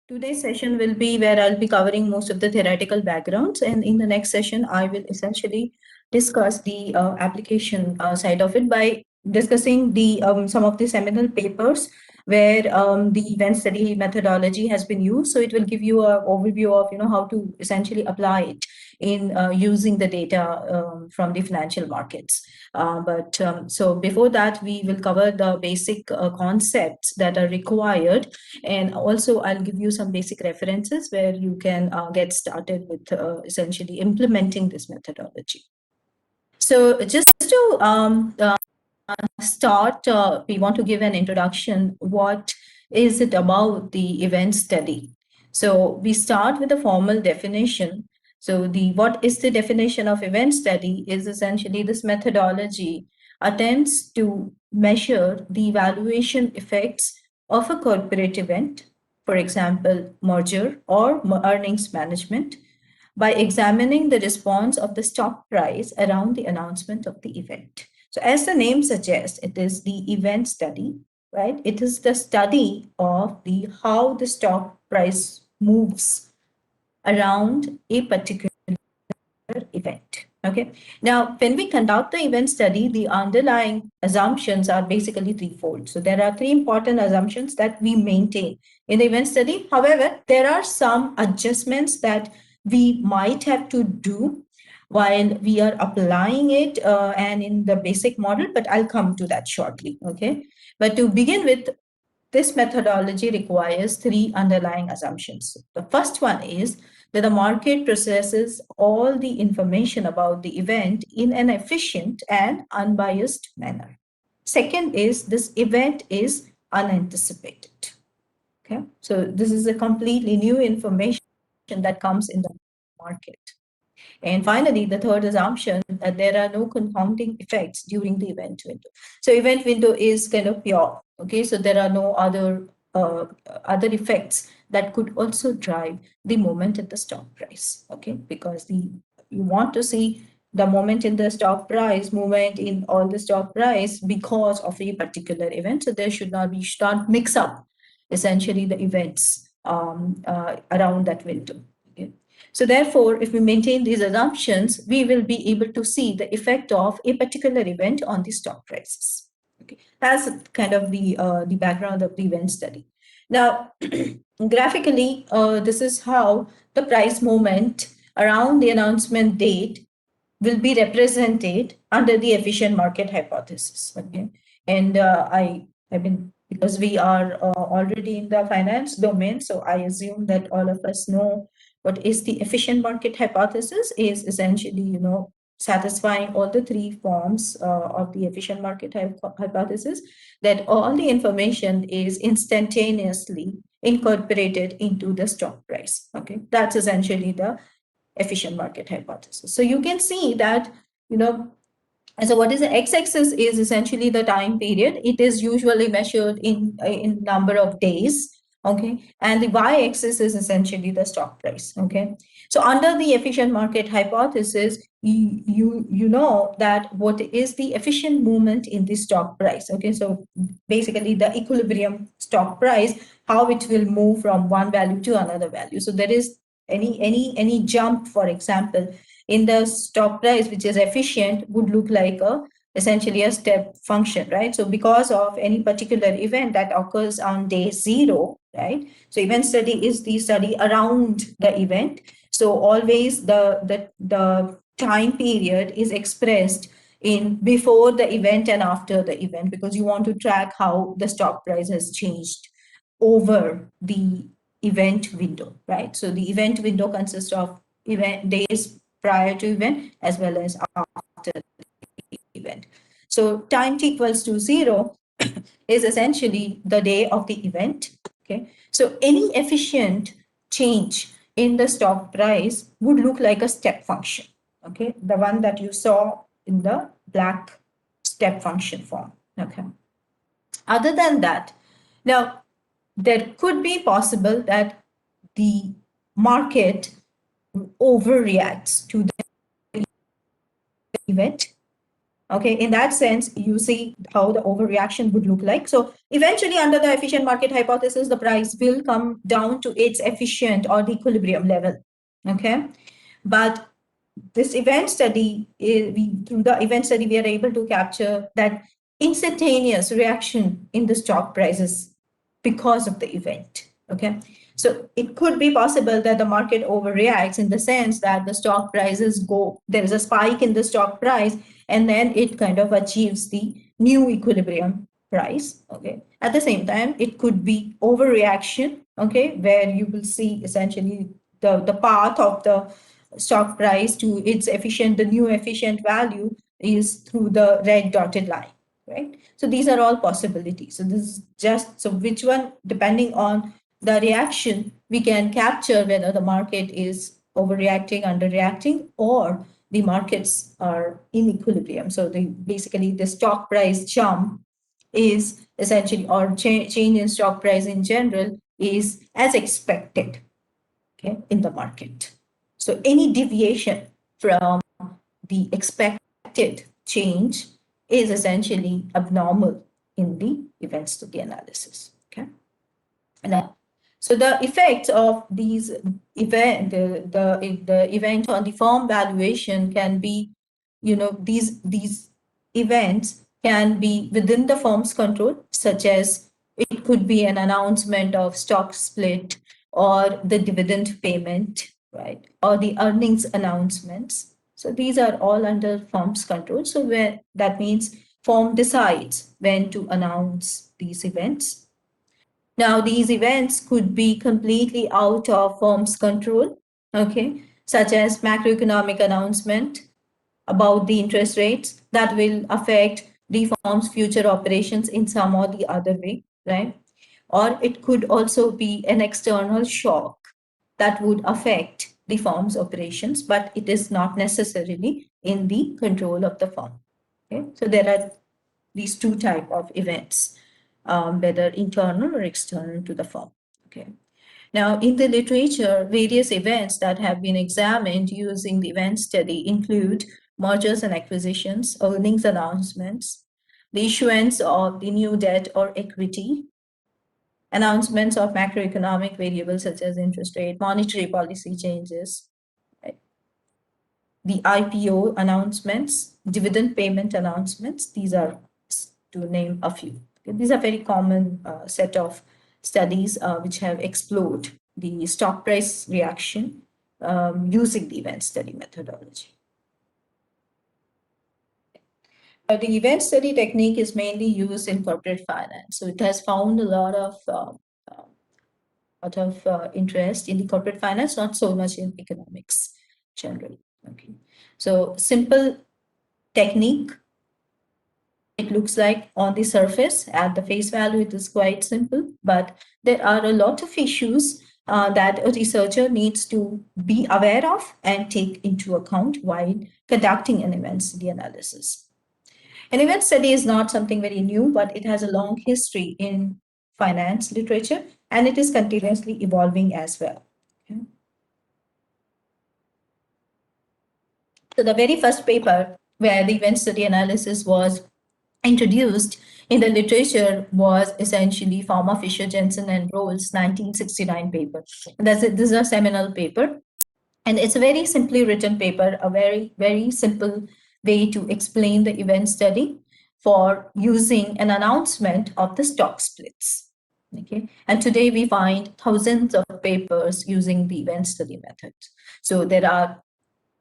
Today's session will be where I'll be covering most of the theoretical backgrounds, and in the next session, I will essentially discuss the application side of it by discussing the some of the seminal papers where the event study methodology has been used. So it will give you an overview of how to essentially apply it in using the data from the financial markets. So before that, we will cover the basic concepts that are required, and also I'll give you some basic references where you can get started with essentially implementing this methodology. So just to start, we want to give an introduction. What is it about the event study? So we start with a formal definition. So what is the definition of event study is essentially this methodology attempts to measure the valuation effects of a corporate event, for example, merger or earnings management, by examining the response of the stock price around the announcement of the event. So as the name suggests, it is the event study, right? It is the study of the how the stock price moves around a particular event. Okay. Now, when we conduct the event study, the underlying assumptions are basically threefold. So there are three important assumptions that we maintain in the event study. However, there are some adjustments that we might have to do while we are applying it and in the basic model, but I'll come to that shortly. Okay. But to begin with, this methodology requires three underlying assumptions. The first one is that the market processes all the information about the event in an efficient and unbiased manner. Second is this event is unanticipated. Okay, so this is a completely new information that comes in the market. And finally, the third assumption that there are no confounding effects during the event window. So event window is kind of pure. Okay, so there are no other effects that could also drive the movement in the stock price. Okay, because you want to see the moment in the stock price, movement in all the stock price because of a particular event. So there should not mix up essentially the events around that window. Okay. So therefore, if we maintain these assumptions, we will be able to see the effect of a particular event on the stock prices. Okay, that's kind of the background of the event study. Now, graphically, this is how the price movement around the announcement date will be represented under the efficient market hypothesis. Okay, and I mean, because we are already in the finance domain, so I assume that all of us know what is the efficient market hypothesis. Is essentially satisfying all the three forms of the efficient market hypothesis, that all the information is instantaneously incorporated into the stock price. Okay, that's essentially the efficient market hypothesis. So you can see that, so what is the x-axis is essentially the time period. It is usually measured in number of days. Okay, and the y-axis is essentially the stock price. Okay, so under the efficient market hypothesis, you know that what is the efficient movement in the stock price. Okay, so basically the equilibrium stock price, how it will move from one value to another value. So there is any jump, for example, in the stock price which is efficient would look like essentially a step function, right? So because of any particular event that occurs on day 0, right? So event study is the study around the event. So always the time period is expressed in before the event and after the event, because you want to track how the stock price has changed over the event window, right? So the event window consists of event days prior to event as well as after the event. So time t equals to 0 is essentially the day of the event. Okay, so any efficient change in the stock price would look like a step function. Okay, the one that you saw in the black step function form. Okay, other than that, now there could be possible that the market overreacts to the event, Okay, in that sense, you see how the overreaction would look like. So eventually, under the efficient market hypothesis, the price will come down to its efficient or the equilibrium level. Okay, but this event study, through the event study, we are able to capture that instantaneous reaction in the stock prices because of the event. Okay. So it could be possible that the market overreacts in the sense that the stock prices go, there is a spike in the stock price, and then it kind of achieves the new equilibrium price. Okay. At the same time, it could be overreaction, okay, where you will see essentially the path of the stock price to its efficient, the new efficient value is through the red dotted line, right? So these are all possibilities. So this is just, so which one, depending on the reaction, we can capture whether the market is overreacting, underreacting, or the markets are in equilibrium. So basically the stock price jump is essentially, or change in stock price in general is as expected, okay, in the market. So any deviation from the expected change is essentially abnormal in the event study analysis. Okay. Now, so the effects of these the event on the firm valuation can be, these events can be within the firm's control, such as it could be an announcement of stock split or the dividend payment, right, or the earnings announcements. So these are all under firm's control. So where that means firm decides when to announce these events. Now, these events could be completely out of firm's control, okay, such as macroeconomic announcement about the interest rates that will affect the firm's future operations in some or the other way, right? Or it could also be an external shock that would affect the firm's operations, but it is not necessarily in the control of the firm. Okay, so there are these two type of events, whether internal or external to the firm. Okay. Now, in the literature, various events that have been examined using the event study include mergers and acquisitions, earnings announcements, the issuance of the new debt or equity, announcements of macroeconomic variables such as interest rate, monetary policy changes, right? The IPO announcements, dividend payment announcements. These are, to name a few. Okay, these are very common set of studies which have explored the stock price reaction using the event study methodology. The event study technique is mainly used in corporate finance. So it has found a lot of interest in the corporate finance, not so much in economics generally. Okay. So simple technique, it looks like on the surface, at the face value, it is quite simple, but there are a lot of issues that a researcher needs to be aware of and take into account while conducting an event study analysis. An event study is not something very new, but it has a long history in finance literature, and it is continuously evolving as well. Okay. So the very first paper where the event study analysis was introduced in the literature was essentially Farmer Fisher Jensen and Rolls 1969 paper. This is a seminal paper, and it's a very simply written paper, a very, very simple way to explain the event study for using an announcement of the stock splits. Okay, and today we find thousands of papers using the event study method. So there are,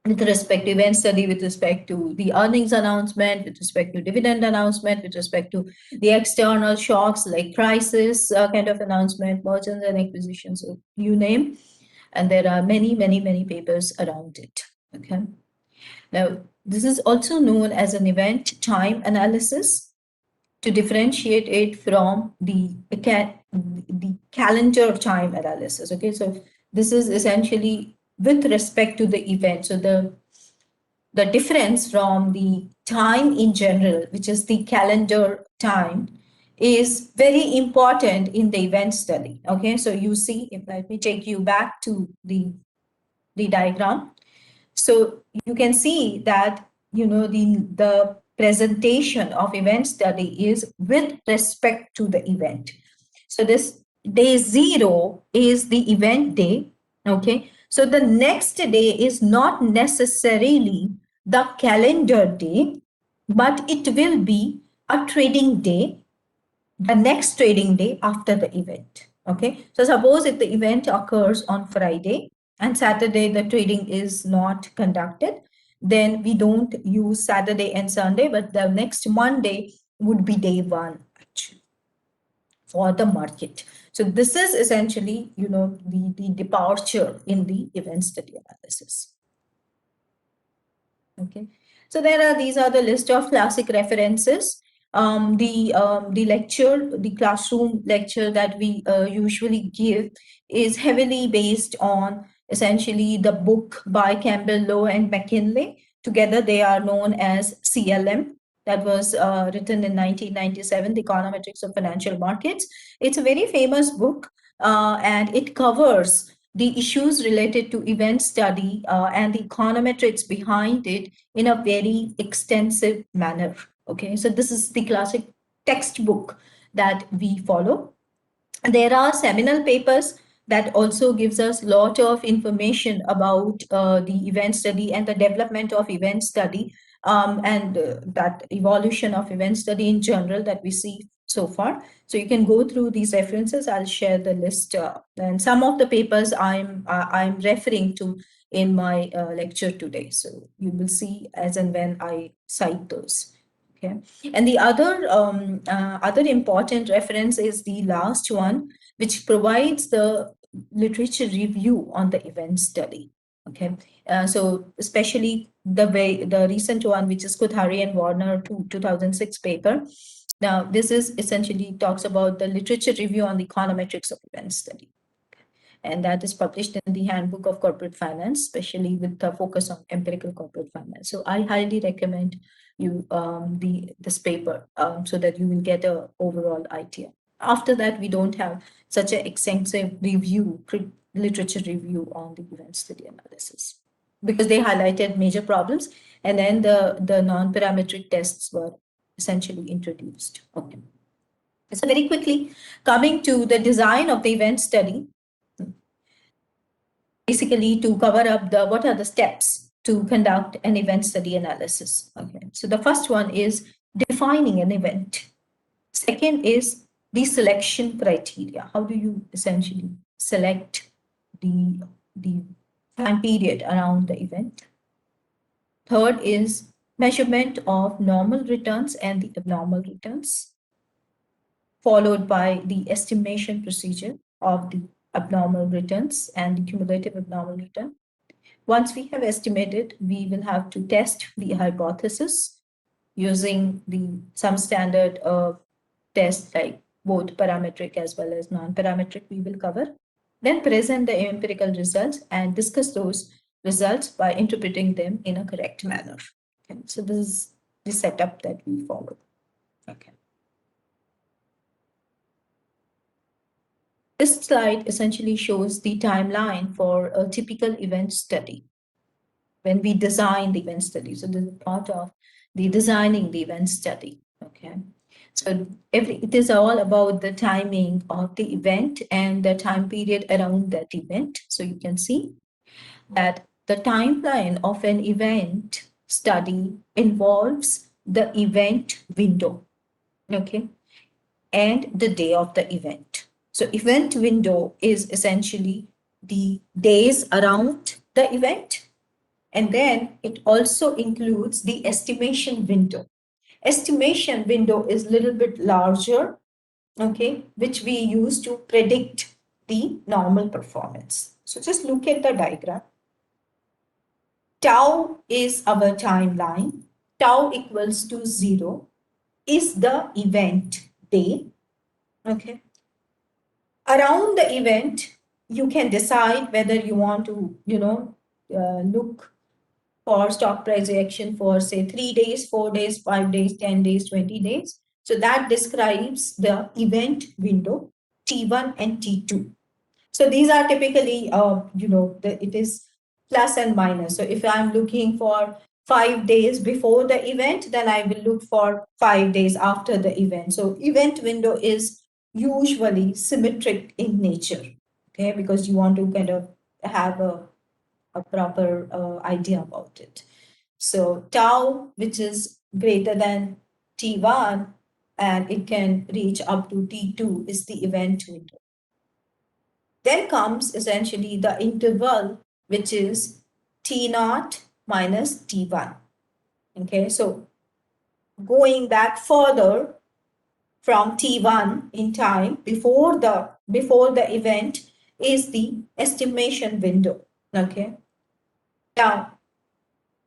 with respect to event study, with respect to the earnings announcement, with respect to dividend announcement, with respect to the external shocks like crisis kind of announcement, mergers and acquisitions, so you name. And there are many, many, many papers around it. Okay. Now, this is also known as an event time analysis to differentiate it from the calendar time analysis. Okay, so this is essentially with respect to the event. So the difference from the time in general, which is the calendar time, is very important in the event study. Okay, so you see, let me take you back to the diagram. So you can see that, the presentation of event study is with respect to the event. So this day zero is the event day. Okay. So the next day is not necessarily the calendar day, but it will be a trading day, the next trading day after the event. Okay. So suppose if the event occurs on Friday and Saturday the trading is not conducted, then we don't use Saturday and Sunday, but the next Monday would be day one actually for the market. So this is essentially, the departure in the event study analysis. Okay. So these are the list of classic references. The classroom lecture that we usually give is heavily based on essentially the book by Campbell Lowe and McKinley. Together, they are known as CLM. That was written in 1997, The Econometrics of Financial Markets. It's a very famous book, and it covers the issues related to event study and the econometrics behind it in a very extensive manner. Okay, so this is the classic textbook that we follow. There are seminal papers that also gives us a lot of information about the event study and the development of event study, and that evolution of event study in general that we see so far. So you can go through these references. I'll share the list, and some of the papers I'm referring to in my lecture today. So you will see as and when I cite those. Okay. And the other important reference is the last one, which provides the literature review on the event study. Okay. So especially the recent one, which is Kothari and Warner 2006 paper. Now, this is essentially talks about the literature review on the econometrics of event study. And that is published in the Handbook of Corporate Finance, especially with the focus on empirical corporate finance. So I highly recommend you this paper so that you will get a overall idea. After that, we don't have such an extensive literature review on the event study analysis, because they highlighted major problems, and then the non-parametric tests were essentially introduced. Okay. So very quickly, coming to the design of the event study, basically to cover up what are the steps to conduct an event study analysis. Okay, so the first one is defining an event. Second is the selection criteria. How do you essentially select the time period around the event? Third is measurement of normal returns and the abnormal returns, followed by the estimation procedure of the abnormal returns and the cumulative abnormal return. Once we have estimated, we will have to test the hypothesis using some standard tests like both parametric as well as non-parametric we will cover. Then present the empirical results and discuss those results by interpreting them in a correct manner. Okay. So this is the setup that we follow. Okay. This slide essentially shows the timeline for a typical event study when we design the event study. So this is part of the designing the event study. Okay. So it is all about the timing of the event and the time period around that event. So you can see that the timeline of an event study involves the event window, okay, and the day of the event. So event window is essentially the days around the event, and then it also includes the estimation window. Estimation window is a little bit larger, okay, which we use to predict the normal performance. So just look at the diagram. Tau is our timeline. Tau equals to 0 is the event day, okay. Around the event, you can decide whether you want to, look for stock price reaction for say 3 days, 4 days, 5 days, 10 days, 20 days. So that describes the event window T1 and T2. So these are typically, it is plus and minus. So if I'm looking for 5 days before the event, then I will look for 5 days after the event. So event window is usually symmetric in nature, okay, because you want to kind of have a proper idea about it. So tau, which is greater than T1, and it can reach up to T2, is the event window. Then comes essentially the interval, which is T naught minus T1. Okay, so going back further from T1 in time before the event is the estimation window. Okay. Now,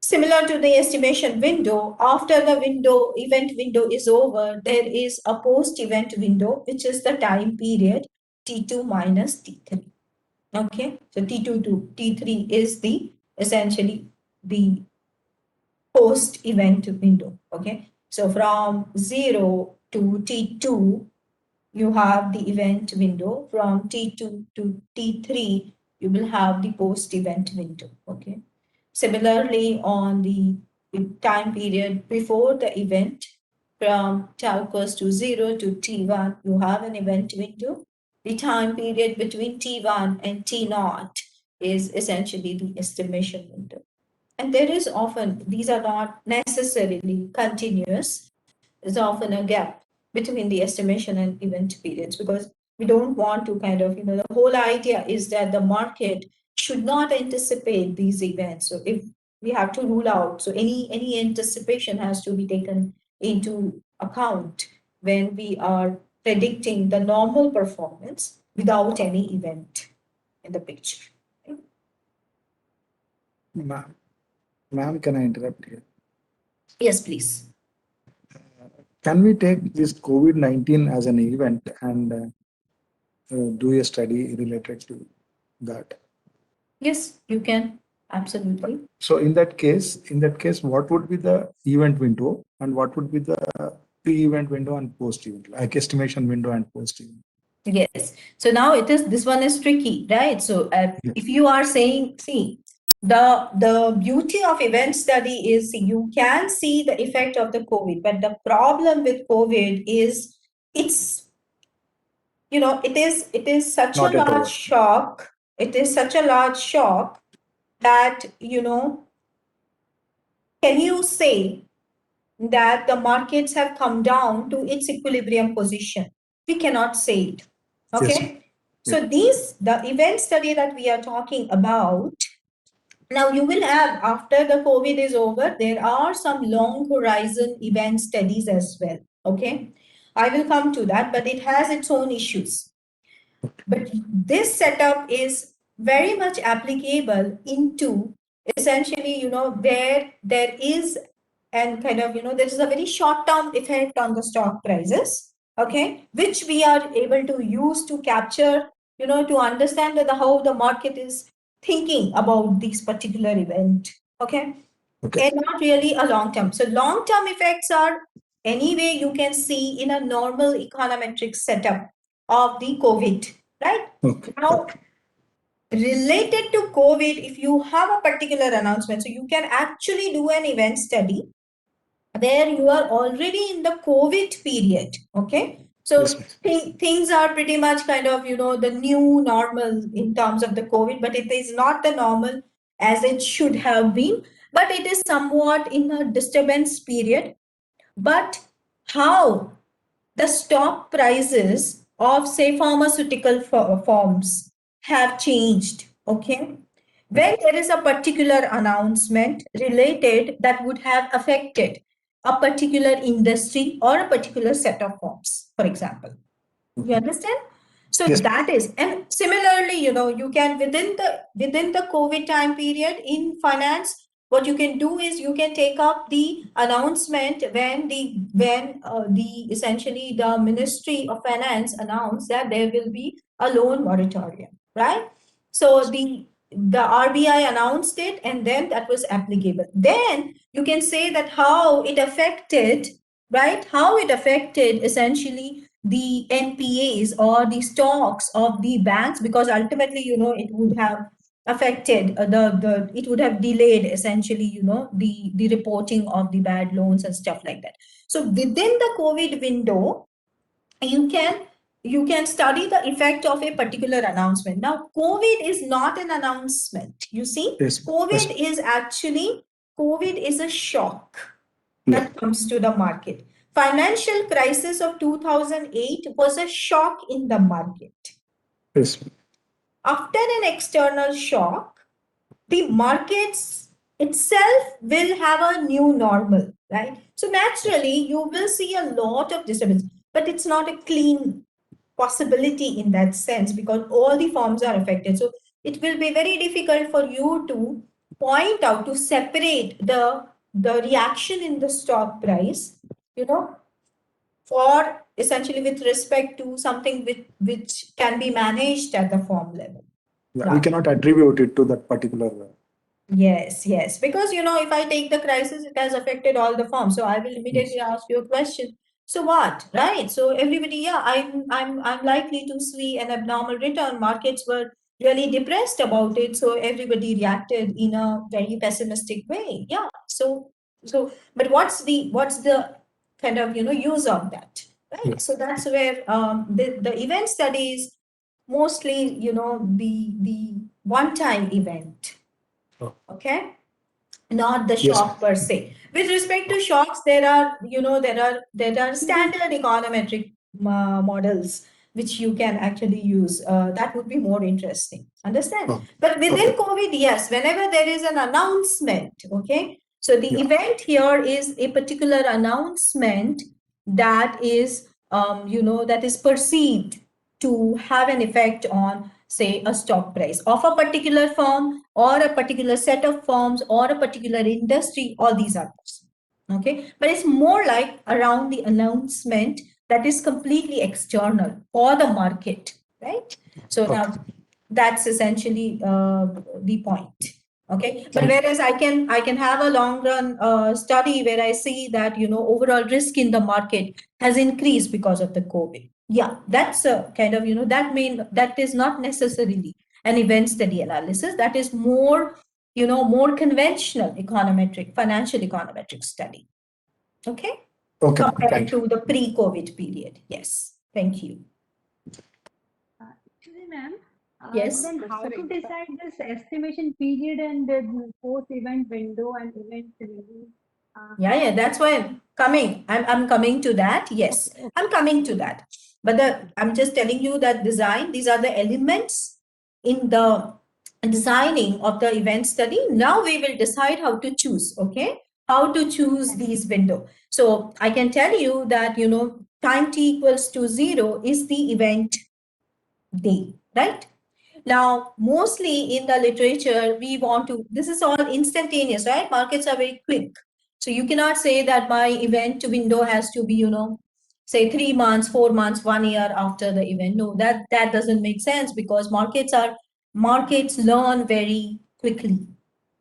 similar to the estimation window, after the event window is over, there is a post-event window, which is the time period T2 minus T3. Okay, so T2 to T3 is the essentially the post-event window. Okay, so from 0 to T2, you have the event window. From T2 to T3, you will have the post-event window. Okay. Similarly, on the time period before the event, from tau equals to 0 to T1, you have an event window. The time period between T1 and T0 is essentially the estimation window. And there is often, these are not necessarily continuous, there's often a gap between the estimation and event periods, because we don't want to kind of, the whole idea is that the market should not anticipate these events. So if we have to rule out, so any anticipation has to be taken into account when we are predicting the normal performance without any event in the picture. Ma'am, can I interrupt here? Yes, please. Can we take this COVID-19 as an event and do a study related to that? Yes, you can. Absolutely. So in that case, what would be the event window and what would be the pre-event window and post-event, like estimation window and post-event? Yes. So now this one is tricky, right? So Yes. if you are saying, see, the beauty of event study is you can see the effect of the COVID, but the problem with COVID is it's, it is such a Not yet large over. shock. It is such a large shock that, can you say that the markets have come down to its equilibrium position? We cannot say it. Yes. Okay. Yes. So the event study that we are talking about, now you will have, after the COVID is over, there are some long horizon event studies as well. Okay. I will come to that, but it has its own issues. But this setup is very much applicable into essentially, where there is and kind of, there is a very short-term effect on the stock prices, okay, which we are able to use to capture, to understand how the market is thinking about this particular event, okay, Okay. and not really a long-term. So long-term effects are anyway you can see in a normal econometric setup of the COVID, right? Okay. Now, Okay. related to COVID, if you have a particular announcement, so you can actually do an event study where you are already in the COVID period. Okay. Yes, So ma'am. things are pretty much kind of, the new normal in terms of the COVID, but it is not the normal as it should have been, but it is somewhat in a disturbance period. But how the stock prices of, say, pharmaceutical forms have changed, okay, when there is a particular announcement related that would have affected a particular industry or a particular set of forms, for example. You understand? So Yes. that is, and similarly, you can within the COVID time period in finance, what you can do is you can take up the announcement when the essentially the Ministry of Finance announced that there will be a loan moratorium, right? So the RBI announced it, and then that was applicable. Then you can say that how it affected, right? How it affected essentially the NPAs or the stocks of the banks, because ultimately, it would have affected the it would have delayed essentially, the reporting of the bad loans and stuff like that. So within the COVID window, you can study the effect of a particular announcement. Now COVID is not an announcement, you see. Yes. COVID Yes. is actually, COVID is a shock Yeah. that comes to the market. Financial crisis of 2008 was a shock in the market. Yes. After an external shock, the markets itself will have a new normal, right? So naturally, you will see a lot of disturbance, but it's not a clean possibility in that sense because all the forms are affected. So it will be very difficult for you to point out, to separate the reaction in the stock price, you know, for essentially with respect to something which can be managed at the form level. Yeah. We Yeah. cannot attribute it to that particular. Yes, yes. Because, if I take the crisis, it has affected all the firms. So I will immediately Yes. ask you a question. So what, right? So everybody, yeah, I'm likely to see an abnormal return. Markets were really depressed about it. So everybody reacted in a very pessimistic way. Yeah. But what's the kind of, use of that, right? Yes. So that's where the event studies mostly, the one-time event. Oh. Okay, not the Yes. shock per se. With respect to shocks, there are standard econometric models which you can actually use. That would be more interesting. Understand? Oh. But within Okay. COVID, yes, whenever there is an announcement, okay. So the Yeah. event here is a particular announcement that is, that is perceived to have an effect on, say, a stock price of a particular firm or a particular set of firms or a particular industry. All these are possible. Okay, but it's more like around the announcement that is completely external for the market, right? So Okay. now that's essentially the point. Okay, but Thank you. whereas I can have a long run study where I see that, overall risk in the market has increased because of the COVID. Yeah, that's a kind of, that is not necessarily an event study analysis. That is more, more conventional econometric, financial econometric study. Okay, Okay, ma'am. compared Thank you. to the pre-COVID period. Yes, thank you. Actually, ma'am, Yes. then how to decide this estimation period and the post-event window and event window? Yeah, How that's why I'm coming. I'm coming to that. Yes, okay, I'm coming to that. But I'm just telling you that design, these are the elements in the designing of the event study. Now we will decide how to choose, okay? How to choose okay. these window. So I can tell you that, time t equals to 0 is the event day, right? Now, mostly in the literature, we want to, this is all instantaneous, right? Markets are very quick. So you cannot say that my event window has to be, say 3 months, 4 months, 1 year after the event. No, that doesn't make sense because markets learn very quickly,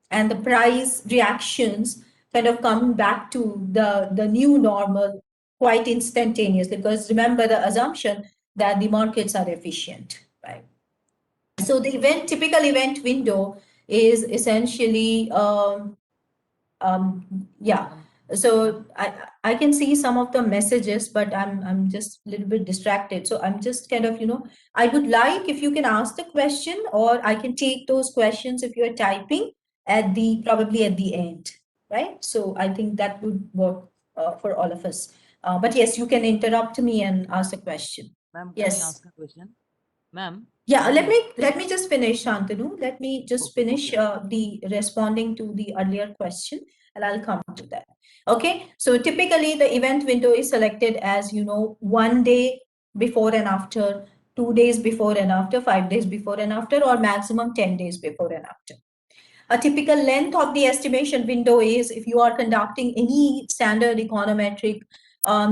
and the price reactions kind of come back to the new normal quite instantaneously, because remember the assumption that the markets are efficient, right? So the typical event window is essentially, yeah. So I can see some of the messages, but I'm just a little bit distracted. So I'm just kind of, I would like if you can ask the question, or I can take those questions if you're typing probably at the end, right? So I think that would work for all of us. But yes, you can interrupt me and ask a question. Ma'am, can I Yes. ask a question? Ma'am, Yeah, ma'am, let me just finish, Shantanu. Let me just okay, finish okay. the responding to the earlier question, and I'll come to that. Okay, so typically the event window is selected as, one day before and after, 2 days before and after, 5 days before and after, or maximum 10 days before and after. A typical length of the estimation window is, if you are conducting any standard econometric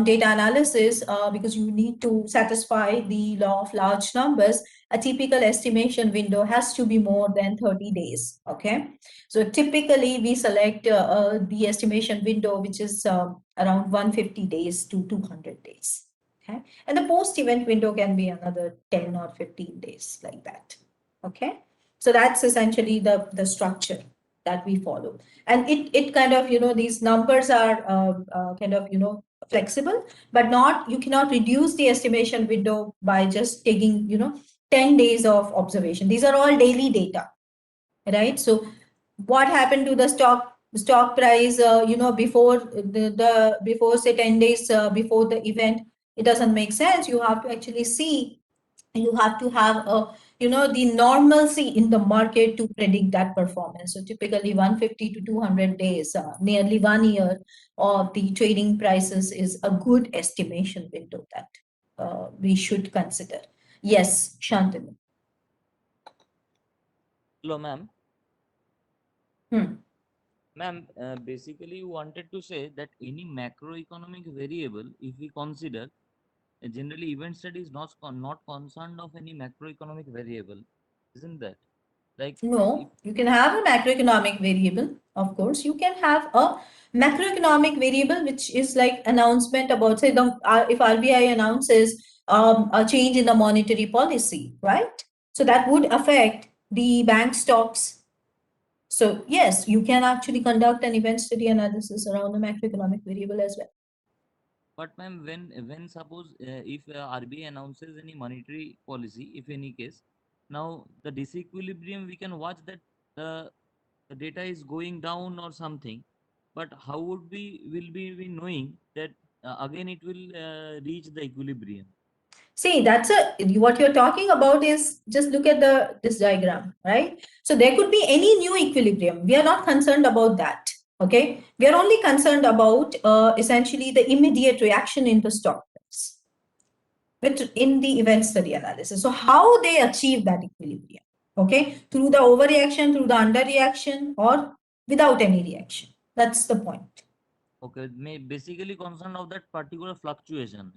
data analysis, because you need to satisfy the law of large numbers, a typical estimation window has to be more than 30 days. Okay, so typically we select the estimation window which is around 150 days to 200 days. Okay, and the post event window can be another 10 or 15 days, like that. Okay. So that's essentially the structure that we follow. And it kind of, these numbers are kind of, flexible, but not, you cannot reduce the estimation window by just taking, 10 days of observation. These are all daily data, right? So what happened to the stock price, before the before say 10 days before the event, it doesn't make sense. You have to actually see, you have to have a, the normalcy in the market to predict that performance. So typically 150 to 200 days, nearly 1 year of the trading prices is a good estimation window that we should consider. Yes, Shantanu. Hello, ma'am. Hmm. Ma'am, basically you wanted to say that any macroeconomic variable, if we consider, generally event study is not concerned of any macroeconomic variable, isn't that? Like if No, you can have a macroeconomic variable. Of course, you can have a macroeconomic variable, which is like announcement about, say, if RBI announces a change in the monetary policy, right? So that would affect the bank stocks. So yes, you can actually conduct an event study analysis around a macroeconomic variable as well. but ma'am, when suppose if RBI announces any monetary policy, if any case, now the disequilibrium we can watch that the data is going down or something, but how would we will be knowing that again it will reach the equilibrium? See, what you're talking about is, just look at this diagram, right? So there could be any new equilibrium. We are not concerned about that. Okay, we are only concerned about essentially the immediate reaction in the stock price, which in the event study analysis. So how they achieve that equilibrium? Okay, through the overreaction, through the underreaction, or without any reaction. That's the point. Okay, may basically concerned of that particular fluctuation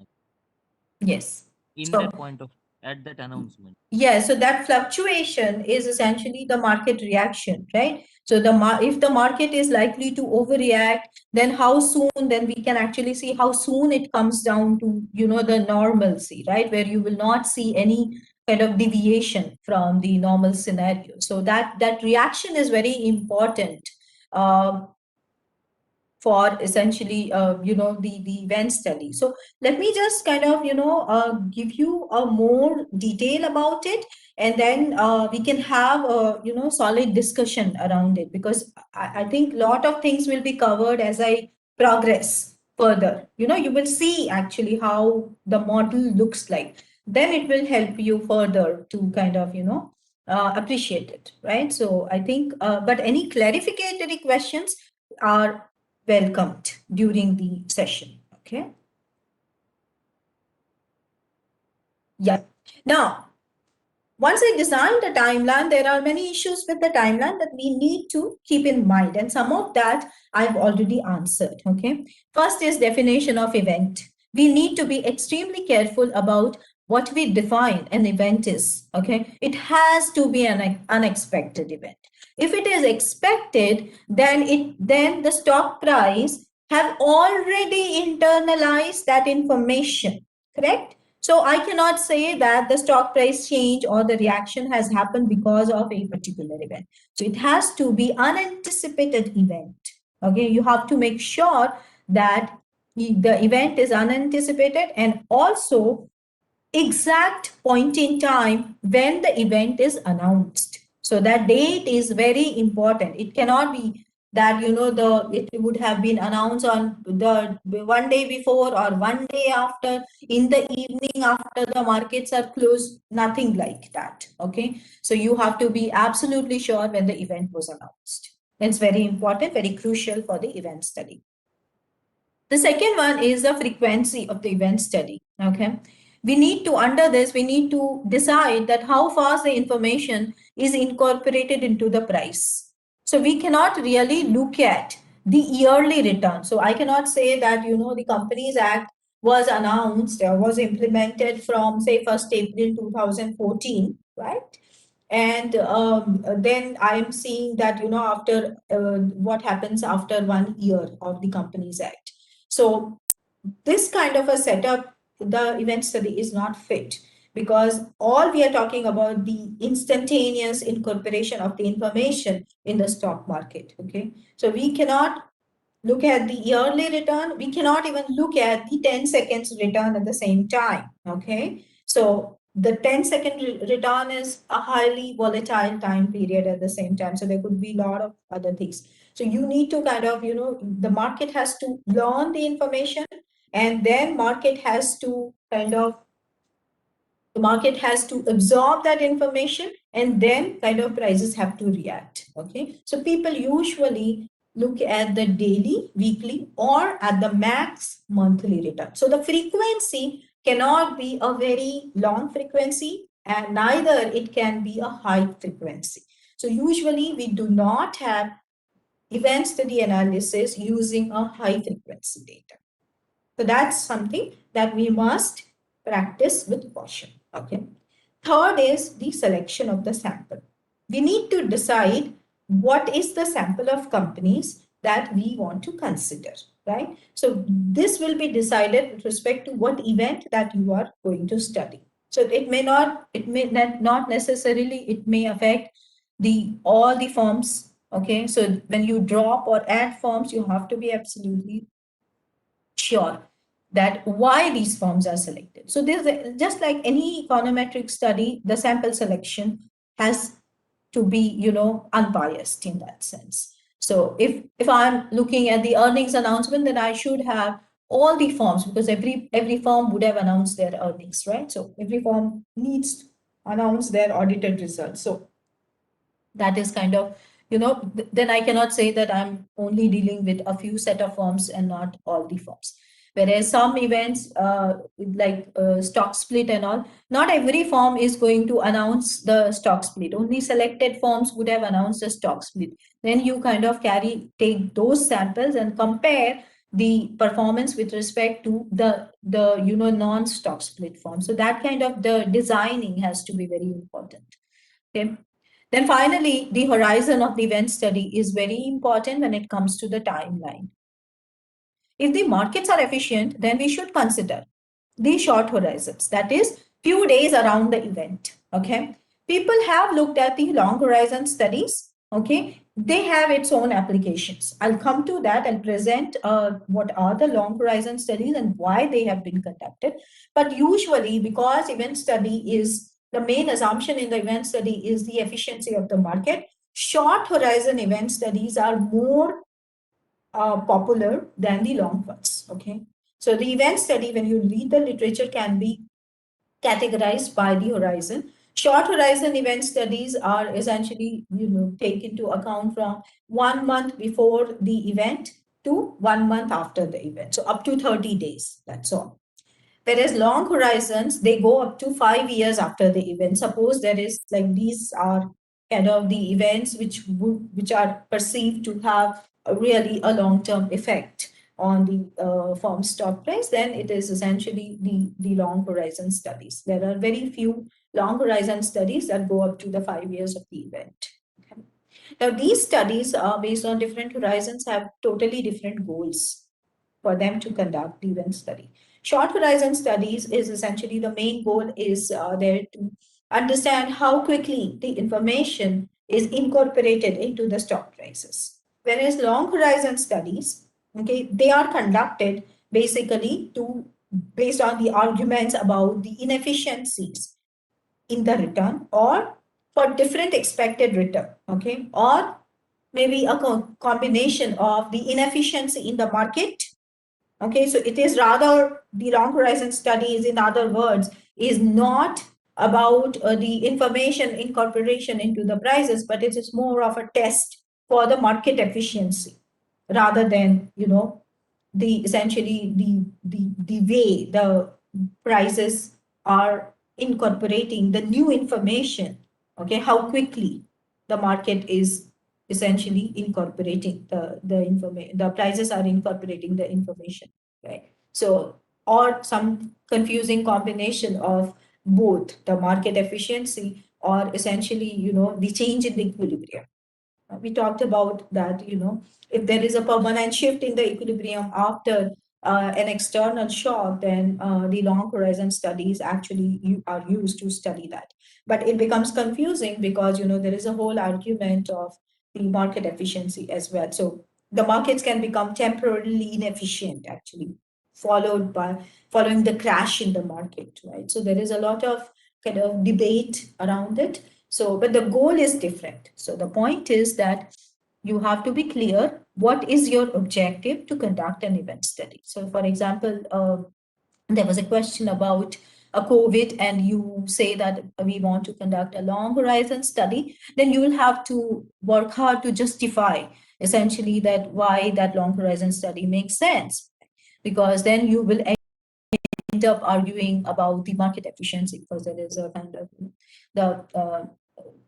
Yes. in So that point of at that announcement. yeah, so that fluctuation is essentially the market reaction, right? So if the market is likely to overreact, then how soon, then we can actually see how soon it comes down to, the normalcy, right? Where you will not see any kind of deviation from the normal scenario. So that reaction is very important. Um, for essentially the event study. So let me just kind of give you a more detail about it, and then we can have a solid discussion around it, because I think a lot of things will be covered as I progress further. You will see actually how the model looks like, then it will help you further to kind of appreciate it, right? So I think but any clarificatory questions are welcomed during the session. Okay. Yeah. Now, once I designed a timeline, there are many issues with the timeline that we need to keep in mind. And some of that I've already answered. Okay. First is definition of event. We need to be extremely careful about what we define an event is. Okay. It has to be an unexpected event. If it is expected, then the stock price have already internalized that information. Correct? So I cannot say that the stock price change or the reaction has happened because of a particular event. So it has to be unanticipated event. Okay, you have to make sure that the event is unanticipated, and also exact point in time when the event is announced. So that date is very important. It cannot be that it would have been announced on the one day before or one day after, in the evening after the markets are closed. Nothing like that. Okay, so you have to be absolutely sure when the event was announced. It's very important, very crucial for the event study. The second one is the frequency of the event study. Okay. We need to, under this, we need to decide that how fast the information is incorporated into the price. So we cannot really look at the yearly return. So I cannot say that, the Companies Act was announced or was implemented from, say, 1st April 2014, right? And then I'm seeing that, after what happens after 1 year of the Companies Act. So this kind of a setup, the event study is not fit, because all we are talking about the instantaneous incorporation of the information in the stock market. Okay, so we cannot look at the yearly return. We cannot even look at the 10 seconds return at the same time. Okay, so the 10-second return is a highly volatile time period at the same time. So there could be a lot of other things. So you need to kind of, the market has to learn the information, and then market has to kind of, the market has to absorb that information, and then kind of prices have to react. Okay, so people usually look at the daily, weekly, or at the max monthly return. So the frequency cannot be a very long frequency, and neither it can be a high frequency. So usually we do not have event study analysis using a high frequency data. So that's something that we must practice with caution. Okay. Third is the selection of the sample. We need to decide what is the sample of companies that we want to consider, right? So this will be decided with respect to what event that you are going to study. So it may not necessarily, it may affect all the forms. Okay. So when you drop or add forms, you have to be absolutely sure that why these forms are selected. So there's just like any econometric study, the sample selection has to be, unbiased in that sense. So if I'm looking at the earnings announcement, then I should have all the firms, because every firm would have announced their earnings, right? So every firm needs to announce their audited results. So that is kind of, then I cannot say that I'm only dealing with a few set of firms and not all the firms. Whereas some events, like stock split and all, not every firm is going to announce the stock split. Only selected firms would have announced the stock split. Then you kind of take those samples and compare the performance with respect to the non-stock split firm. So that kind of the designing has to be very important. Okay. Then finally, the horizon of the event study is very important when it comes to the timeline. If the markets are efficient, then we should consider the short horizons, that is few days around the event. Okay. People have looked at the long horizon studies. Okay. They have its own applications. I'll come to that and present what are the long horizon studies and why they have been conducted. But usually, because event study is the main assumption in the event study is the efficiency of the market, short horizon event studies are more popular than the long ones. Okay. So the event study, when you read the literature, can be categorized by the horizon. Short horizon event studies are essentially, take into account from 1 month before the event to 1 month after the event. So up to 30 days, that's all. Whereas long horizons, they go up to 5 years after the event. Suppose there is like these are kind of the events which are perceived to have really a long-term effect on the firm stock price, then it is essentially the long horizon studies. There are very few long horizon studies that go up to the 5 years of the event. Okay. Now, these studies are based on different horizons, have totally different goals for them to conduct the event study. Short horizon studies is essentially the main goal is there to understand how quickly the information is incorporated into the stock prices. Whereas long horizon studies, okay, they are conducted basically based on the arguments about the inefficiencies in the return or for different expected return, okay, or maybe a combination of the inefficiency in the market. Okay, so it is rather the long horizon studies, in other words, is not about the information incorporation into the prices, but it is more of a test for the market efficiency rather than, the essentially the way the prices are incorporating the new information. Okay, how quickly the market is essentially incorporating the information, the prices are incorporating the information, right? So, or some confusing combination of both the market efficiency or essentially, the change in the equilibrium. We talked about that, if there is a permanent shift in the equilibrium after an external shock, then the long horizon studies actually are used to study that. But it becomes confusing because there is a whole argument of the market efficiency as well. So the markets can become temporarily inefficient actually, following the crash in the market, right? So there is a lot of kind of debate around it. So, but the goal is different. So the point is that you have to be clear what is your objective to conduct an event study. So, for example, there was a question about a COVID, and you say that we want to conduct a long horizon study, then you will have to work hard to justify essentially that why that long horizon study makes sense, because then you will end up arguing about the market efficiency, because there is a kind of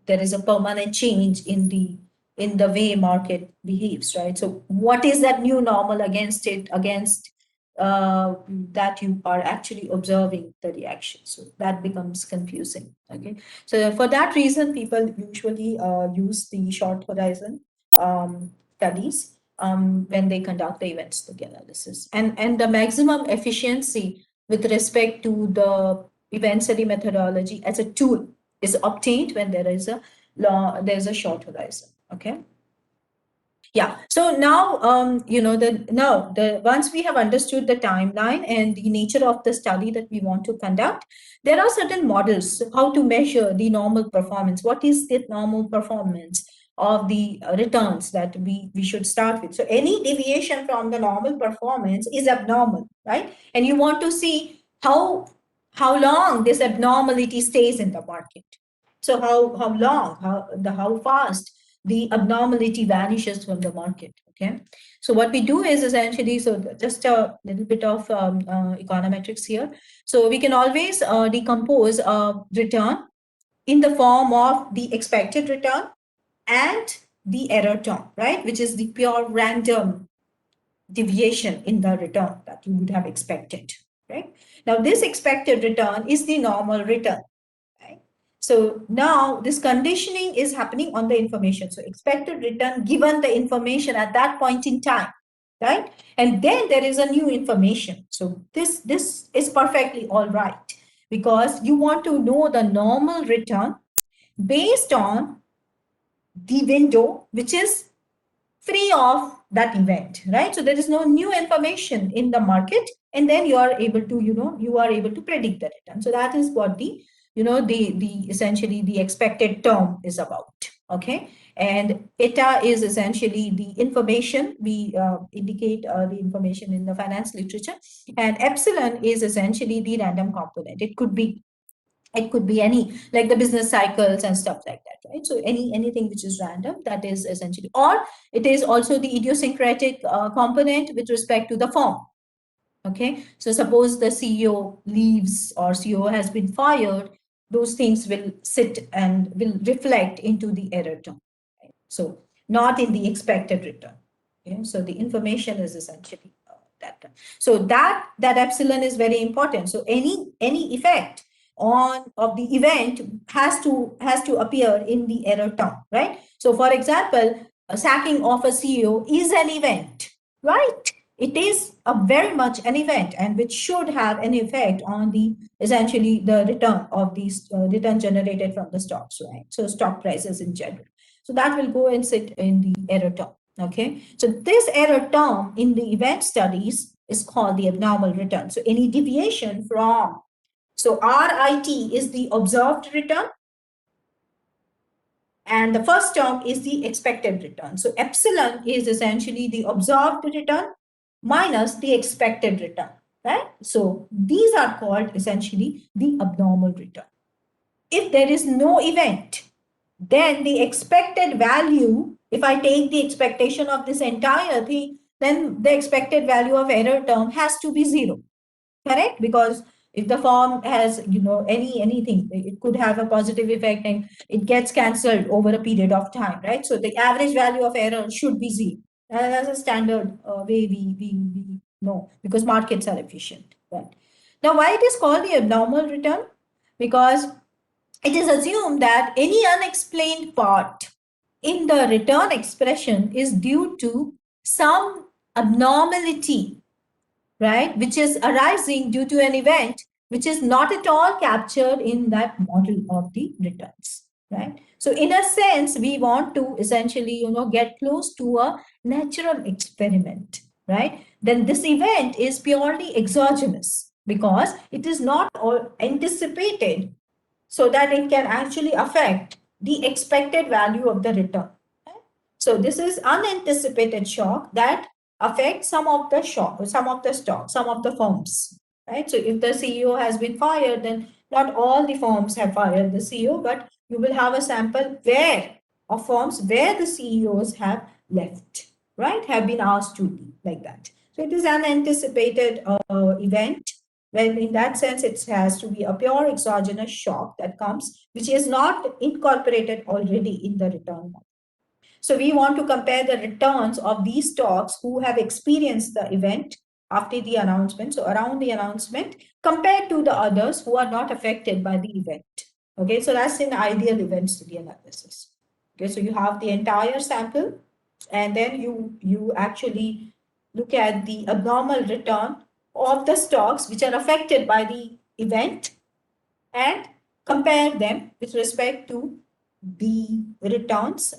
there is a permanent change in the way market behaves, right? So what is that new normal against that you are actually observing the reaction? So that becomes confusing. Okay, so for that reason, people usually use the short horizon studies when they conduct the event stochastic analysis, and the maximum efficiency with respect to the event study methodology as a tool is obtained when there's a short horizon. Okay. Yeah. So now, the once we have understood the timeline and the nature of the study that we want to conduct, there are certain models how to measure the normal performance. What is the normal performance of the returns that we should start with? So any deviation from the normal performance is abnormal, right? And you want to see how long this abnormality stays in the market. So how fast the abnormality vanishes from the market. Okay, so what we do is essentially, so just a little bit of econometrics here. So we can always decompose a return in the form of the expected return and the error term, right, which is the pure random deviation in the return that you would have expected, right? Now this expected return is the normal return. So now this conditioning is happening on the information. So expected return given the information at that point in time, right? And then there is a new information. So this is perfectly all right, because you want to know the normal return based on the window which is free of that event, right? So there is no new information in the market, and then you are able to, you are able to predict the return. So that is what the essentially the expected term is about. Okay, and eta is essentially the information we indicate the information in the finance literature, and epsilon is essentially the random component. It could be any, like the business cycles and stuff like that, right? So anything which is random, that is essentially, or it is also the idiosyncratic component with respect to the firm. Okay, so suppose the CEO leaves or CEO has been fired, those things will sit and will reflect into the error term, right? So not in the expected return. Okay, so the information is essentially that term. So that epsilon is very important. So any effect of the event has to appear in the error term, right? So for example, a sacking of a CEO is an event, right? It is a very much an event, and which should have an effect on the essentially the return of these return generated from the stocks, right? So stock prices in general. So that will go and sit in the error term. Okay, so this error term in the event studies is called the abnormal return. So any deviation from, so RIT is the observed return, and the first term is the expected return. So epsilon is essentially the observed return minus the expected return, right? So these are called essentially the abnormal return. If there is no event, then the expected value, if I take the expectation of this entire thing, then the expected value of error term has to be 0, correct? Because if the form has anything, it could have a positive effect and it gets cancelled over a period of time, right? So the average value of error should be 0. That's a standard way we know, because markets are efficient, right? Now why it is called the abnormal return? Because it is assumed that any unexplained part in the return expression is due to some abnormality right, which is arising due to an event which is not at all captured in that model of the returns, right? So in a sense, we want to essentially, get close to a natural experiment, right? Then this event is purely exogenous because it is not all anticipated so that it can actually affect the expected value of the return. So this is unanticipated shock that affects some of the stock, some of the firms, right? So if the CEO has been fired, then not all the firms have fired the CEO, but you will have a sample where of firms where the CEOs have left, right? Have been asked to leave like that. So it is an anticipated event. Well, in that sense, it has to be a pure exogenous shock that comes, which is not incorporated already in the return model. So we want to compare the returns of these stocks who have experienced the event after the announcement, so around the announcement, compared to the others who are not affected by the event. Okay, so that's an ideal event study analysis. Okay, so you have the entire sample, and then you actually look at the abnormal return of the stocks which are affected by the event and compare them with respect to the returns,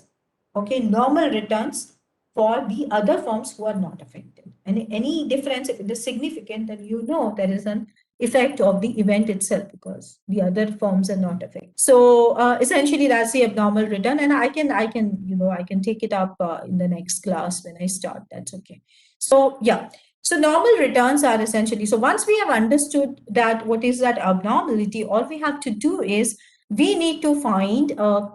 okay, normal returns for the other firms who are not affected. And any difference, if it is significant, then you know there is an effect of the event itself because the other firms are not affected. So essentially, that's the abnormal return, and I can take it up in the next class when I start. That's okay. So yeah. So normal returns are essentially, so once we have understood that what is that abnormality, all we have to do is we need to find a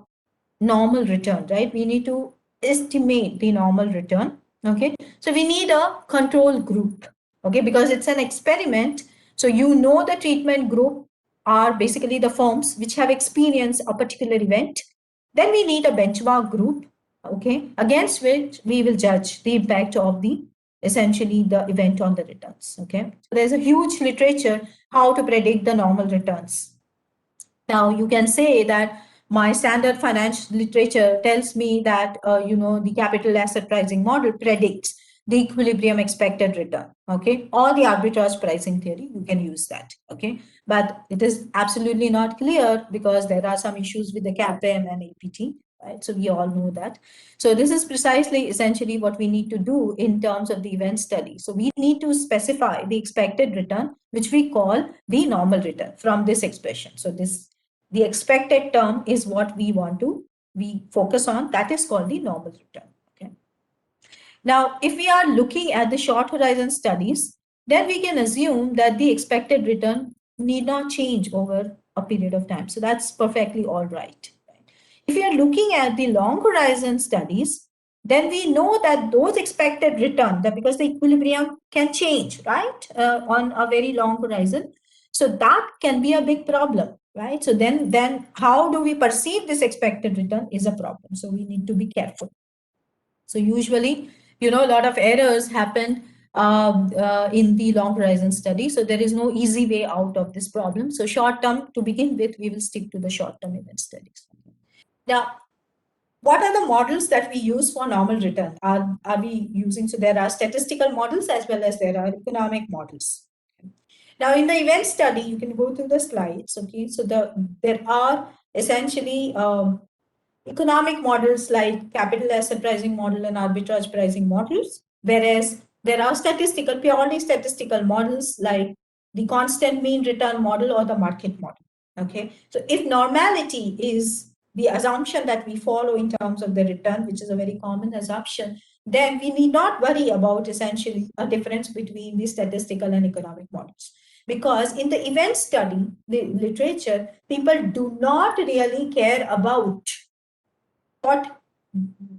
normal return, right? We need to estimate the normal return. Okay. So we need a control group. Okay. Because it's an experiment. So the treatment group are basically the firms which have experienced a particular event. Then we need a benchmark group. Okay. Against which we will judge the impact of the essentially the event on the returns. Okay. So there's a huge literature how to predict the normal returns. Now, you can say that my standard financial literature tells me that, the capital asset pricing model predicts the equilibrium expected return, okay? Or the arbitrage pricing theory, you can use that, okay? But it is absolutely not clear because there are some issues with the CAPM and APT, right? So we all know that. So this is precisely essentially what we need to do in terms of the event study. So we need to specify the expected return, which we call the normal return from this expression. So the expected term is what we focus on. That is called the normal return. Okay. Now, if we are looking at the short horizon studies, then we can assume that the expected return need not change over a period of time. So that's perfectly all right. If we are looking at the long horizon studies, then we know that those expected return, that because the equilibrium can change, right, on a very long horizon. So that can be a big problem, right? So then how do we perceive this expected return is a problem. So we need to be careful. So usually, a lot of errors happen in the long horizon study. So there is no easy way out of this problem. So short term, to begin with, we will stick to the short term event studies. Now, what are the models that we use for normal return? Are we using, so there are statistical models as well as there are economic models. Now, in the event study, you can go through the slides, okay? So there are essentially economic models like capital asset pricing model and arbitrage pricing models, whereas there are purely statistical models like the constant mean return model or the market model. Okay, so if normality is the assumption that we follow in terms of the return, which is a very common assumption, then we need not worry about essentially a difference between the statistical and economic models. Because in the event study, the literature, people do not really care about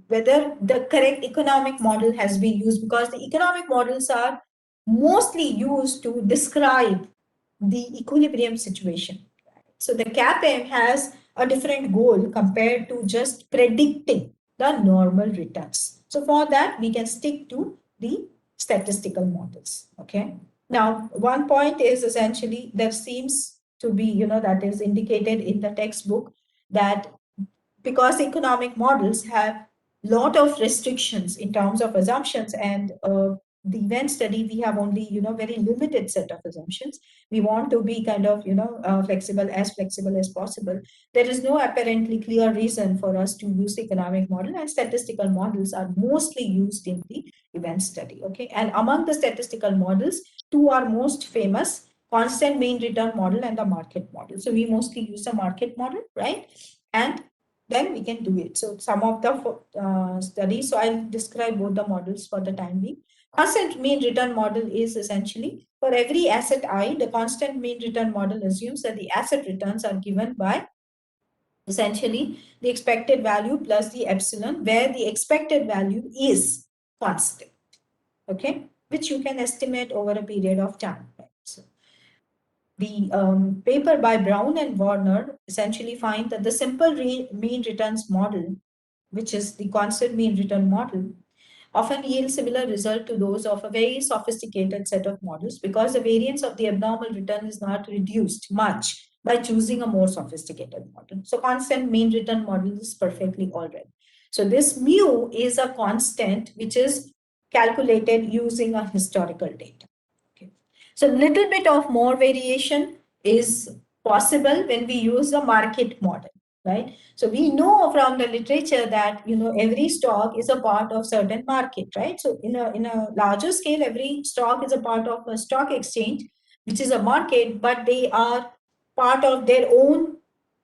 whether the correct economic model has been used, because the economic models are mostly used to describe the equilibrium situation. So the CAPM has a different goal compared to just predicting the normal returns. So for that, we can stick to the statistical models. Okay. Now, one point is essentially there seems to be, that is indicated in the textbook, that because economic models have lot of restrictions in terms of assumptions and the event study, we have only, very limited set of assumptions. We want to be kind of, flexible as possible. There is no apparently clear reason for us to use the economic model, and statistical models are mostly used in the event study. Okay. And among the statistical models, two are most famous: constant mean return model and the market model. So we mostly use the market model, right? And then we can do it. So some of the studies, so I'll describe both the models for the time being. Constant mean return model is essentially for every asset I, the constant mean return model assumes that the asset returns are given by essentially the expected value plus the epsilon, where the expected value is constant, okay, which you can estimate over a period of time. Right? So the paper by Brown and Warner essentially find that the simple mean returns model, which is the constant mean return model, often yield similar result to those of a very sophisticated set of models, because the variance of the abnormal return is not reduced much by choosing a more sophisticated model. So constant mean return model is perfectly all right. So this mu is a constant which is calculated using a historical data. Okay. So little bit of more variation is possible when we use the market model, right? So we know from the literature that every stock is a part of certain market, right? So in a larger scale, every stock is a part of a stock exchange, which is a market, but they are part of their own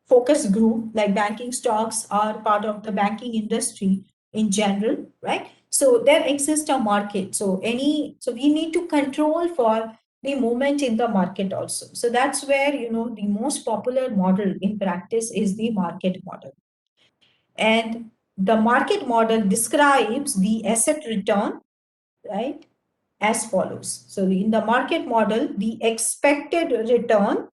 focus group. Like banking stocks are part of the banking industry in general, right? So there exists a market. So we need to control for the movement in the market also. So that's where the most popular model in practice is the market model. And the market model describes the asset return, right, as follows. So in the market model, the expected return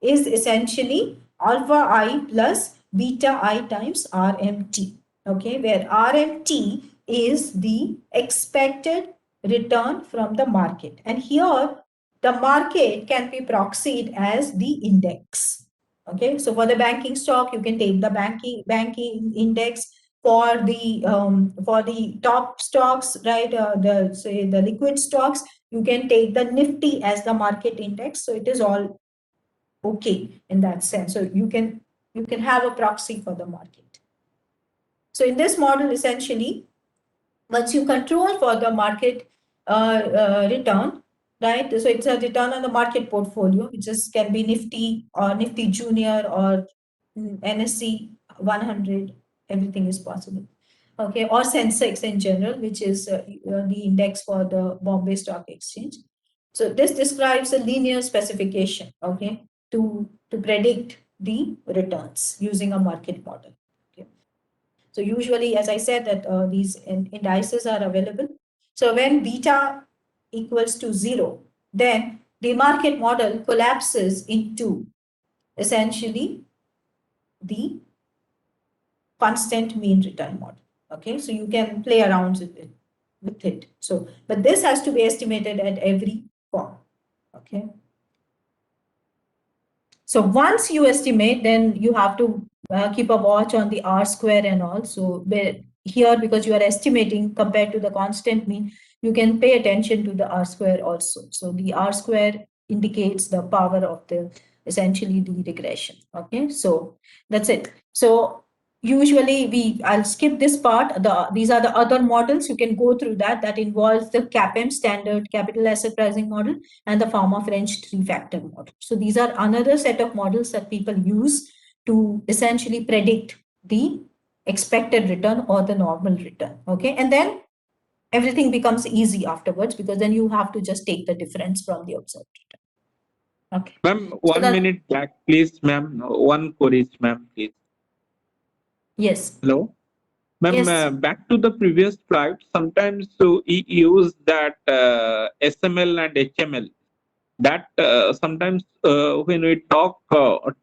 is essentially alpha I plus beta I times RMT, okay, where RMT is the expected return from the market. And here the market can be proxied as the index. Okay, so for the banking stock, you can take the banking index. For the top stocks, right, the liquid stocks, you can take the Nifty as the market index. So it is all okay in that sense. So you can have a proxy for the market. So in this model, essentially, once you control for the market return, right? So it's a return on the market portfolio, which can be Nifty or Nifty Junior or NSE 100. Everything is possible. Okay, or Sensex in general, which is the index for the Bombay Stock Exchange. So this describes a linear specification, okay, to predict the returns using a market model. Okay. So usually, as I said, that these indices are available. So when beta equals to 0, then the market model collapses into essentially the constant mean return model. Okay, so you can play around with it. So, but this has to be estimated at every form. Okay. So once you estimate, then you have to keep a watch on the R square and all. So here, because you are estimating compared to the constant mean, you can pay attention to the R square also. So the R square indicates the power of the essentially the regression. Okay, so that's it. So usually I'll skip this part. These are the other models. You can go through that involves the CAPM, standard capital asset pricing model, and the Fama-French three-factor model. So these are another set of models that people use to essentially predict the expected return or the normal return. Okay, and then everything becomes easy afterwards, because then you have to just take the difference from the observed return. Okay. Ma'am, So 1 minute back, please, ma'am. One query, ma'am, please. yes. Hello? Ma'am, Yes. back to the previous slide. Sometimes we use that SML and HML. That sometimes when we talk,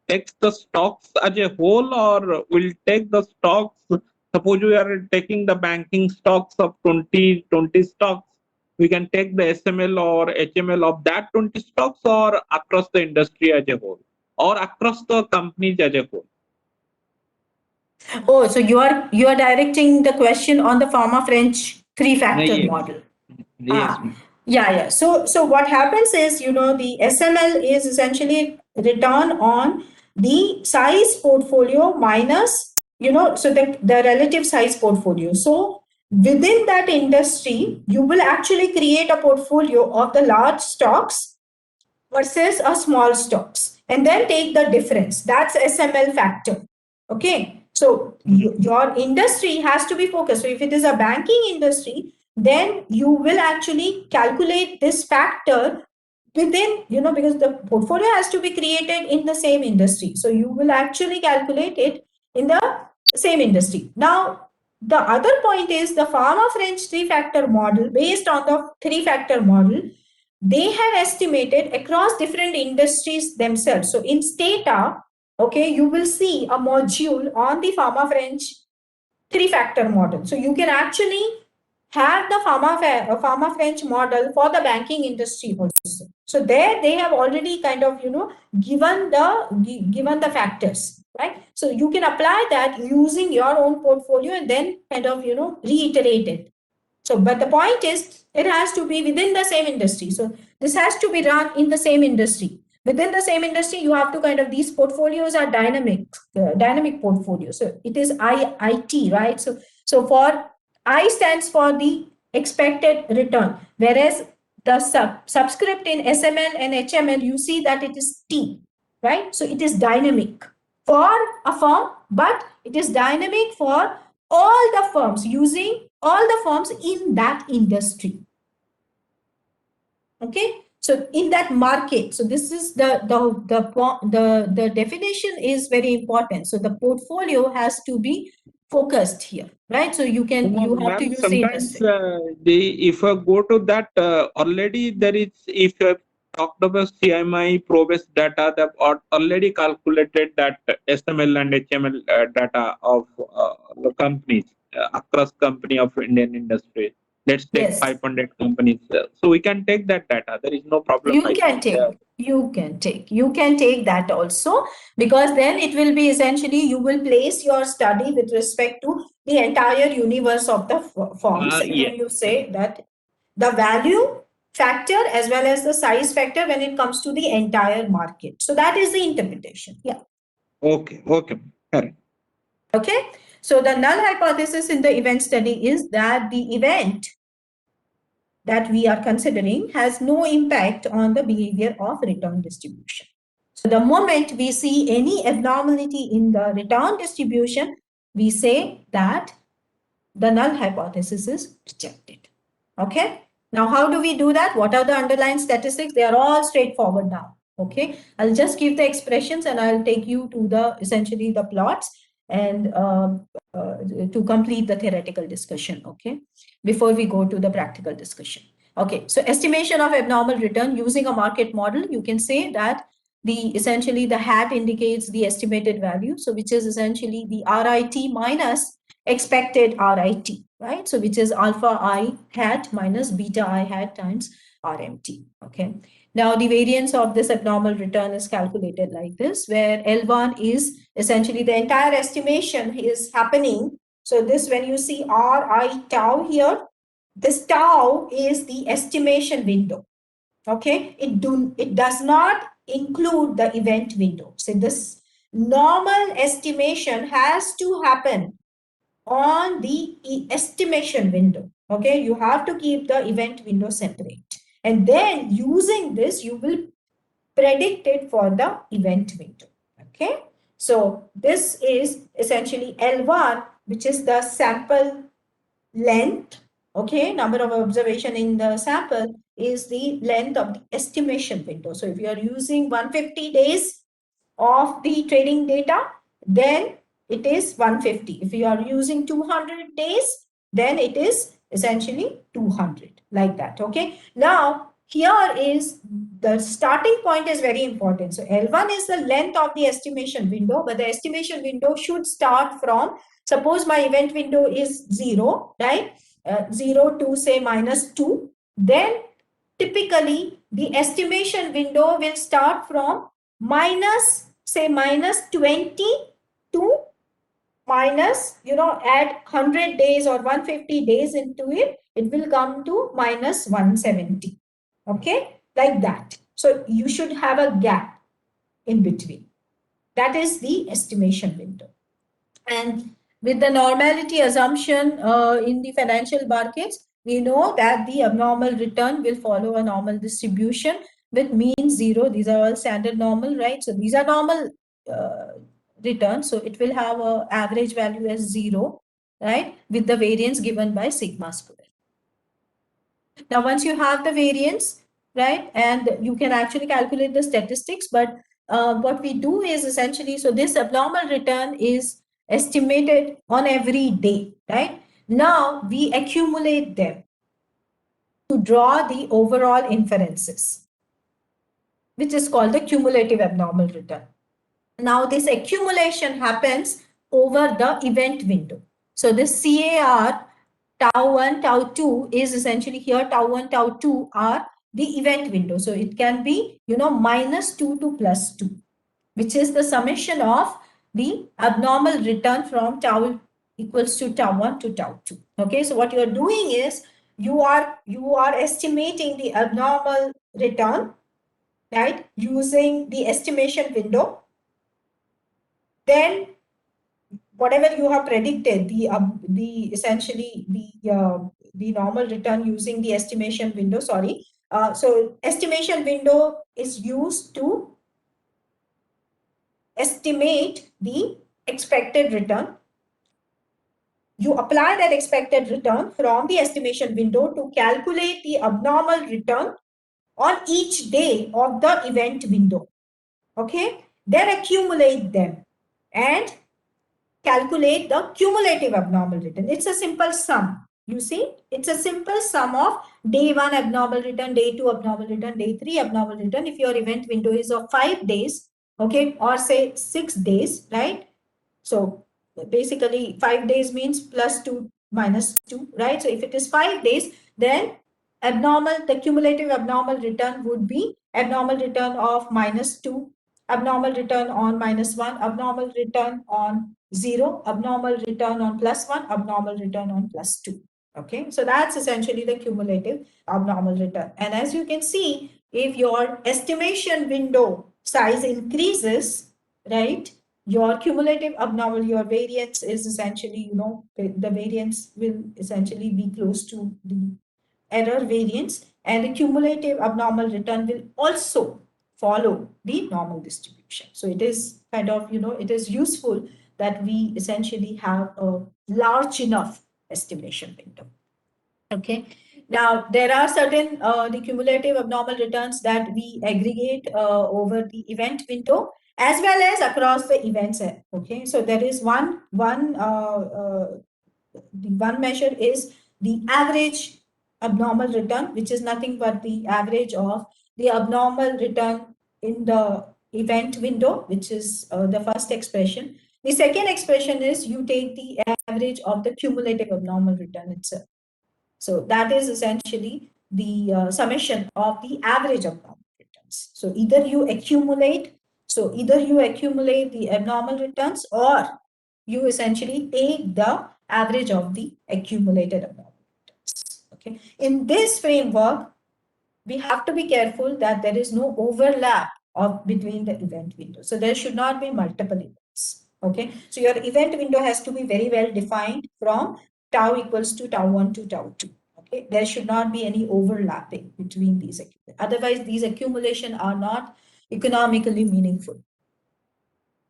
takes the stocks as a whole, or will take the stocks. Suppose we are taking the banking stocks of 20 stocks, we can take the SML or HML of that 20 stocks, or across the industry as a whole, or across the companies as a whole. Oh, so you are directing the question on the Pharma French three-factor Yes. model. Yes, ma'am. Yeah. So what happens is, the SML is essentially return on the size portfolio minus, so the relative size portfolio. So within that industry, you will actually create a portfolio of the large stocks versus a small stocks and then take the difference. That's SML factor. Okay. So your industry has to be focused. So if it is a banking industry, then you will actually calculate this factor within, because the portfolio has to be created in the same industry. So you will actually calculate it in the same industry. Now, the other point is the Pharma French three-factor model. Based on the three-factor model, they have estimated across different industries themselves. So in Stata, okay, you will see a module on the Pharma French three-factor model. So you can actually have the Pharma French model for the banking industry also. So there they have already kind of, given the factors, right? So you can apply that using your own portfolio and then kind of, reiterate it. So, but the point is, it has to be within the same industry. So this has to be run in the same industry. Within the same industry, you have to kind of, these portfolios are dynamic portfolios. So it is IIT, right? So for I stands for the expected return, whereas the subscript in SML and HML, you see that it is T, right? So it is dynamic for a firm, but it is dynamic for all the firms, using all the firms in that industry. Okay, so in that market. So this is the definition is very important. So the portfolio has to be focused here, right? So you have to Ma'am, use the sometimes industry. if I go to that already there is, if you have talked about CMI probes data, they've already calculated that SML and HML data of the companies across company of Indian industry. Let's take Yes. 500 companies. So we can take that data. There is no problem, You I can think. take that also, because then it will be essentially, you will place your study with respect to the entire universe of the forms, and Yeah. then you say that the value factor as well as the size factor when it comes to the entire market. So that is the interpretation. Yeah. Okay. Okay. Correct. Okay. So the null hypothesis in the event study is that the event that we are considering has no impact on the behavior of return distribution. So the moment we see any abnormality in the return distribution, we say that the null hypothesis is rejected. Okay. Now, how do we do that? What are the underlying statistics? They are all straightforward now. Okay. I'll just give the expressions and I'll take you to the essentially the plots and to complete the theoretical discussion. Okay. Before we go to the practical discussion. Okay. So estimation of abnormal return using a market model, you can say that essentially the hat indicates the estimated value. So which is essentially the RIT minus expected RIT, right? So which is alpha I hat minus beta I hat times RMT, okay? Now the variance of this abnormal return is calculated like this, where L1 is essentially the entire estimation is happening. So this, when you see RI tau here, this tau is the estimation window, okay? It does not include the event window. So this normal estimation has to happen on the estimation window. Okay, you have to keep the event window separate. And then using this, you will predict it for the event window. Okay, so this is essentially L1, which is the sample length. Okay, number of observation in the sample is the length of the estimation window. So if you are using 150 days of the trading data, then it is 150. If you are using 200 days, then it is essentially 200, like that. Okay. Now, here is the starting point is very important. So L1 is the length of the estimation window, but the estimation window should start from, suppose my event window is 0, right? 0 to say -2. Then typically the estimation window will start from -20 to minus, add 100 days or 150 days into it. it will come to minus 170. Okay, like that. So you should have a gap in between. That is the estimation window. And with the normality assumption in the financial markets, we know that the abnormal return will follow a normal distribution with mean 0. These are all standard normal, right? So these are normal returns. So it will have an average value as 0, right? With the variance given by sigma square. Now, once you have the variance, right, and you can actually calculate the statistics, but what we do is essentially, so this abnormal return is estimated on every day, right? Now, we accumulate them to draw the overall inferences, which is called the cumulative abnormal return. Now, this accumulation happens over the event window. So this CAR tau 1, tau 2 is essentially here, tau 1, tau 2 are the event window. So it can be, minus 2 to plus 2, which is the summation of the abnormal return from tau equals to tau 1 to tau 2. Okay, so what you are doing is you are estimating the abnormal return, right, using the estimation window. Then whatever you have predicted, the essentially the normal return using the estimation window. Sorry, so estimation window is used to estimate the expected return. You apply that expected return from the estimation window to calculate the abnormal return on each day of the event window. Okay, then accumulate them and calculate the cumulative abnormal return. It's a simple sum. You see, it's a simple sum of day 1 abnormal return, day 2 abnormal return, day 3 abnormal return. If your event window is of 5 days, okay, or say 6 days, right? So basically 5 days means plus 2 minus 2, right? So if it is 5 days, then the cumulative abnormal return would be abnormal return of minus 2, abnormal return on minus 1, abnormal return on 0, abnormal return on plus 1, abnormal return on plus 2. Okay, so that's essentially the cumulative abnormal return. And as you can see, if your estimation window size increases, right, your cumulative abnormal, your variance is essentially, the variance will essentially be close to the error variance, and the cumulative abnormal return will also follow the normal distribution. So it is kind of, it is useful that we essentially have a large enough estimation window. Okay. Now, there are certain the cumulative abnormal returns that we aggregate over the event window as well as across the events. Okay. So there is one measure is the average abnormal return, which is nothing but the average of the abnormal return in the event window, which is the first expression. The second expression is you take the average of the cumulative abnormal return itself. So that is essentially the summation of the average abnormal returns. So either you accumulate the abnormal returns, or you essentially take the average of the accumulated abnormal returns. Okay. In this framework, we have to be careful that there is no overlap between the event windows. So there should not be multiple events. Okay. So your event window has to be very well defined from tau equals to tau 1 to tau 2. Okay. There should not be any overlapping between these. Otherwise, these accumulation are not economically meaningful.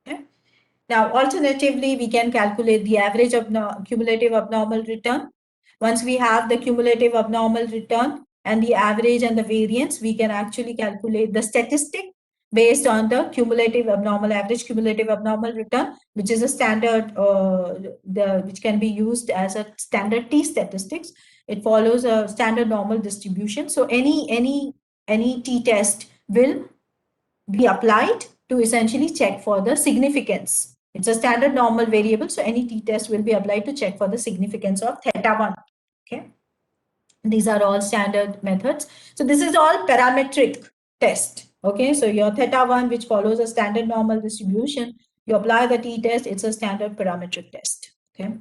Okay. Now, alternatively, we can calculate the average of cumulative abnormal return. Once we have the cumulative abnormal return and the average and the variance, we can actually calculate the statistic based on the cumulative abnormal average cumulative abnormal return, which is a standard, which can be used as a standard T statistics. It follows a standard normal distribution. So any T test will be applied to essentially check for the significance. It's a standard normal variable, so any t-test will be applied to check for the significance of theta 1. Okay, these are all standard methods. So this is all parametric test. Okay, so your theta 1, which follows a standard normal distribution, you apply the t-test, it's a standard parametric test. Okay.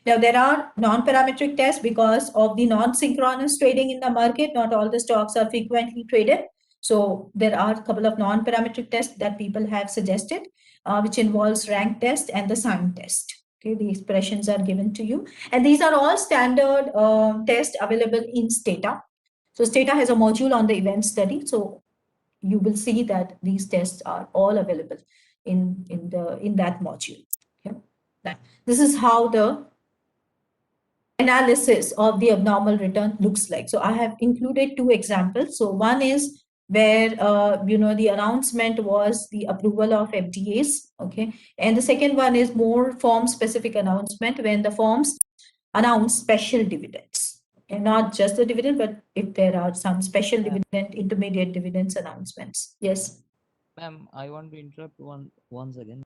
Now there are non-parametric tests because of the non-synchronous trading in the market. Not all the stocks are frequently traded. So there are a couple of non-parametric tests that people have suggested, which involves rank test and the sign test. Okay, the expressions are given to you. And these are all standard tests available in Stata. So Stata has a module on the event study. So you will see that these tests are all available in that module. Okay. This is how the analysis of the abnormal return looks like. So I have included two examples. So one is where the announcement was the approval of FDAs, okay, and the second one is more form specific announcement when the firms announce special dividends, and not just the dividend, but if there are some special dividend, intermediate dividends announcements. Yes. Ma'am, I want to interrupt once again.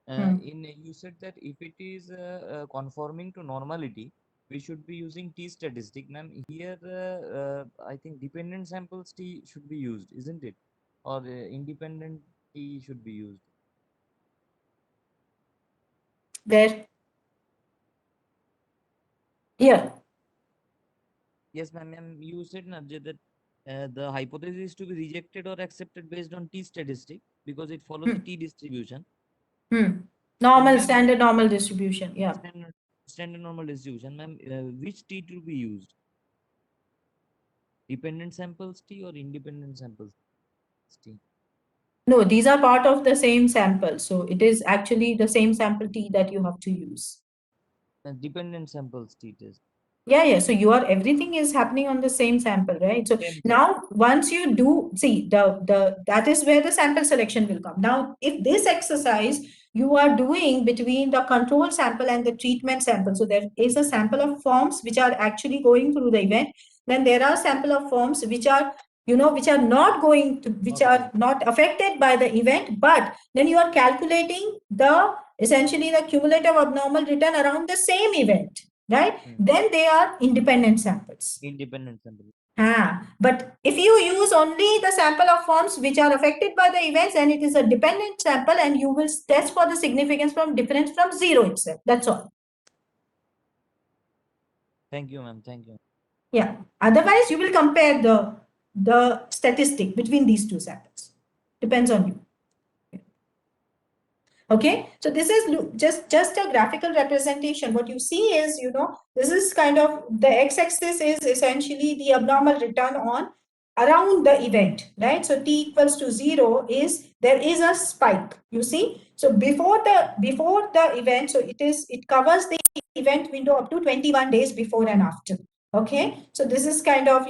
You said that if it is conforming to normality, we should be using T statistic. Ma'am, here I think dependent samples T should be used, isn't it? Or independent T should be used. Where? Yeah. Yes, ma'am. You said Narjit, that the hypothesis is to be rejected or accepted based on T statistic because it follows the T distribution. Normal, standard normal distribution. Yeah. Standard normal distribution. Ma'am, which T to be used? Dependent samples T or independent samples T? No, these are part of the same sample. So it is actually the same sample T that you have to use. Dependent samples T test. Yeah. So everything is happening on the same sample, right? So Same. now once you do see that is where the sample selection will come. Now, if this exercise you are doing between the control sample and the treatment sample, so there is a sample of forms which are actually going through the event. Then there are sample of forms which are which are not going to, which are not affected by the event, but then you are calculating the essentially the cumulative abnormal return around the same event, right? Then they are independent samples. Independent samples. But if you use only the sample of forms which are affected by the events, and it is a dependent sample, and you will test for the significance from difference from zero itself. That's all. Thank you, ma'am. Thank you. Yeah. Otherwise, you will compare the statistic between these two samples. Depends on you. Okay, so this is just a graphical representation. What you see is, this is kind of the x-axis is essentially the abnormal return on around the event, right? So t equals to 0 is there is a spike, you see. So before the event, so it covers the event window up to 21 days before and after. Okay, so this is kind of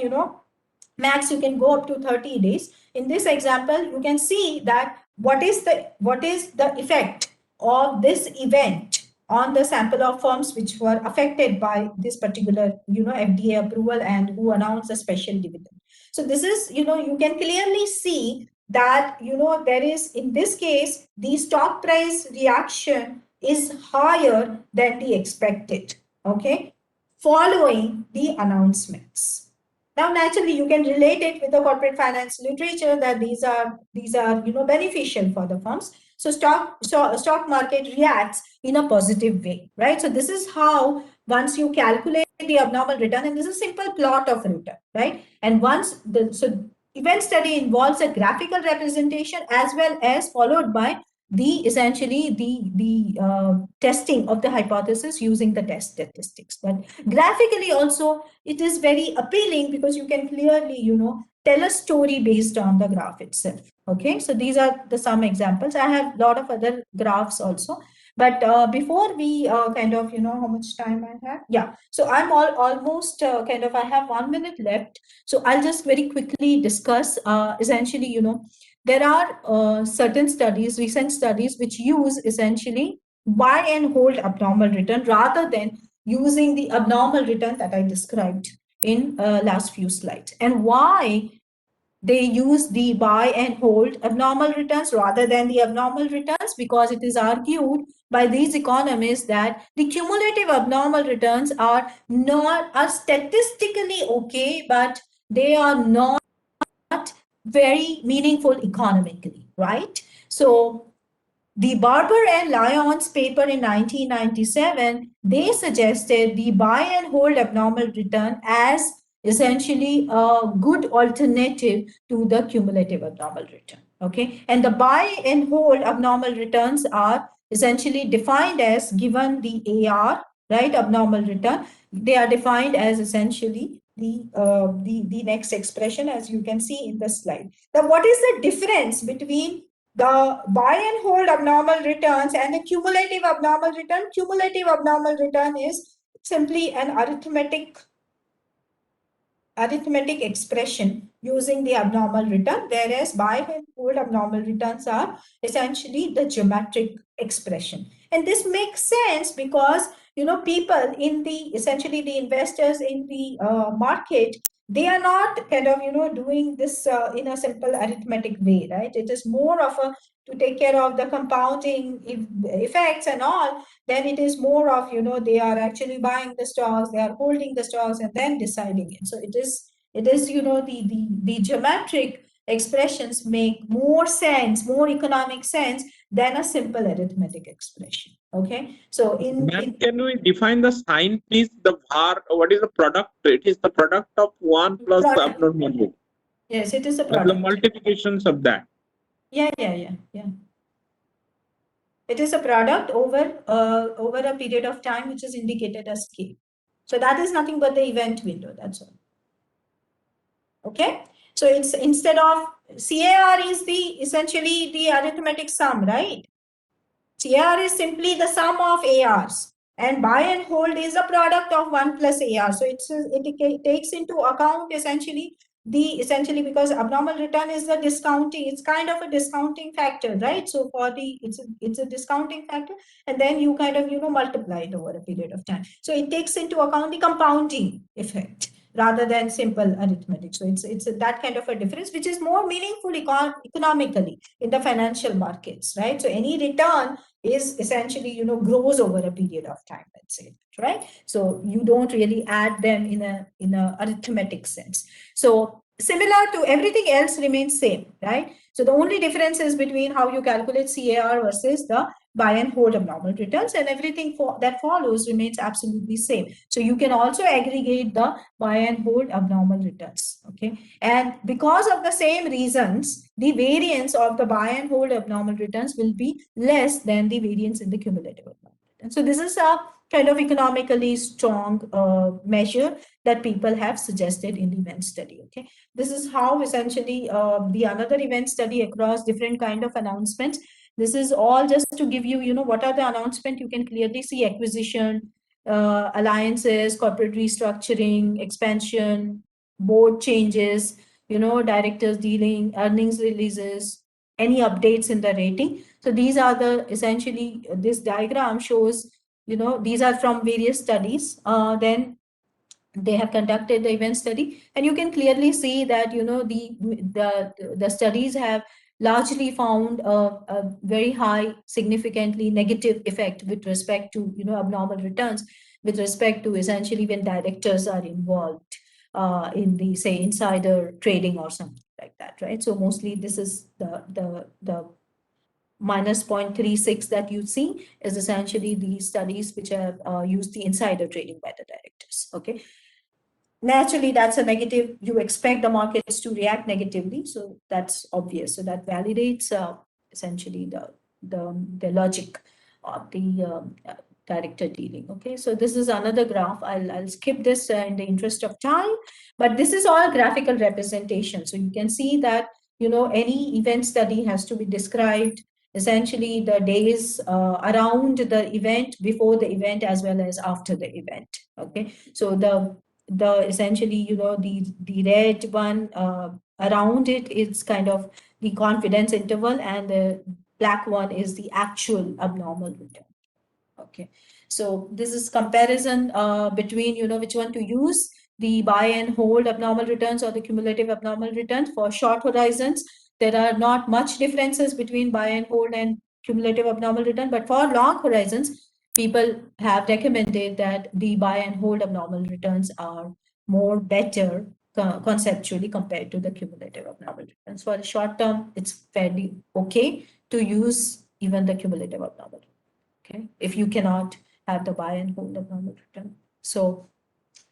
max you can go up to 30 days. In this example, you can see that what is the effect of this event on the sample of firms which were affected by this particular FDA approval and who announced a special dividend. So this is you can clearly see that there is, in this case, the stock price reaction is higher than the expected, okay, following the announcements. Now, naturally, you can relate it with the corporate finance literature that these are beneficial for the firms. So stock market reacts in a positive way, right? So this is how once you calculate the abnormal return, and this is a simple plot of return, right? And event study involves a graphical representation as well as followed by the essentially the testing of the hypothesis using the test statistics. But graphically also it is very appealing because you can clearly tell a story based on the graph itself. Okay, so these are the some examples. I have a lot of other graphs also, but before we kind of how much time I have. Yeah, so I'm almost kind of I have 1 minute left, so I'll just very quickly discuss essentially there are certain studies, recent studies, which use essentially buy and hold abnormal return rather than using the abnormal return that I described in last few slides. And why they use the buy and hold abnormal returns rather than the abnormal returns? Because it is argued by these economists that the cumulative abnormal returns are statistically okay, but they are not very meaningful economically, right? So the Barber and Lyons paper in 1997, they suggested the buy and hold abnormal return as essentially a good alternative to the cumulative abnormal return. Okay, and the buy and hold abnormal returns are essentially defined as, given the AR, right, abnormal return, they are defined as essentially the next expression, as you can see in the slide. Now, what is the difference between the buy and hold abnormal returns and the cumulative abnormal return? Cumulative abnormal return is simply an arithmetic expression using the abnormal return, whereas buy and hold abnormal returns are essentially the geometric expression. And this makes sense because, people in the, essentially the investors in the market, they are not kind of, doing this in a simple arithmetic way, right? It is more of a, to take care of the compounding effects and all, then it is more of, they are actually buying the stocks, they are holding the stocks and then deciding it. So it is, the geometric expressions make more sense, more economic sense than a simple arithmetic expression. Okay, so Ma'am, can we define the sign, please? The var, what is the product? It is the product of 1 plus the product, abnormal. yes, it is a The product. multiplications of that. Yeah. It is a product over a period of time, which is indicated as K. So that is nothing but the event window. That's all. Okay. So it's, instead of CAR is the essentially the arithmetic sum, right? CAR is simply the sum of ARs, and buy and hold is a product of 1 plus AR. So it takes into account essentially because abnormal return is the discounting, it's kind of a discounting factor, right? So for the, it's a discounting factor, and then you kind of, multiply it over a period of time. So it takes into account the compounding effect rather than simple arithmetic. So it's that kind of a difference, which is more meaningful economically in the financial markets, right? So any return is essentially, grows over a period of time, let's say, right? So you don't really add them in a arithmetic sense. So similar to everything else remains same, right? So the only difference is between how you calculate CAR versus the buy and hold abnormal returns, and everything that follows remains absolutely same. So you can also aggregate the buy and hold abnormal returns. Okay, and because of the same reasons, the variance of the buy and hold abnormal returns will be less than the variance in the cumulative abnormal returns. So this is a kind of economically strong measure that people have suggested in the event study. Okay, this is how essentially the another event study across different kind of announcements. This is all just to give you, what are the announcements. You can clearly see acquisition, alliances, corporate restructuring, expansion, board changes, directors dealing, earnings releases, any updates in the rating. So these are the, essentially, this diagram shows, these are from various studies. Then they have conducted the event study, and you can clearly see that, the studies have largely found a very high, significantly negative effect with respect to, abnormal returns, with respect to essentially when directors are involved in the, say, insider trading or something like that, right? So mostly this is the minus 0.36 that you see is essentially the studies which have used the insider trading by the directors. Okay, naturally that's a negative. You expect the markets to react negatively, so that's obvious. So that validates essentially the logic of the director dealing. Okay, so this is another graph. I'll skip this in the interest of time, but this is all graphical representation. So you can see that, any event study has to be described, essentially the days around the event, before the event, as well as after the event. Okay, so the essentially, the red one around it is kind of the confidence interval, and the black one is the actual abnormal return. Okay, so this is comparison between, which one to use, the buy and hold abnormal returns or the cumulative abnormal returns. For short horizons, there are not much differences between buy and hold and cumulative abnormal return, but for long horizons, people have recommended that the buy and hold abnormal returns are more better conceptually compared to the cumulative abnormal returns. For the short term, it's fairly okay to use even the cumulative abnormal. Okay, if you cannot have the buy and hold abnormal return. So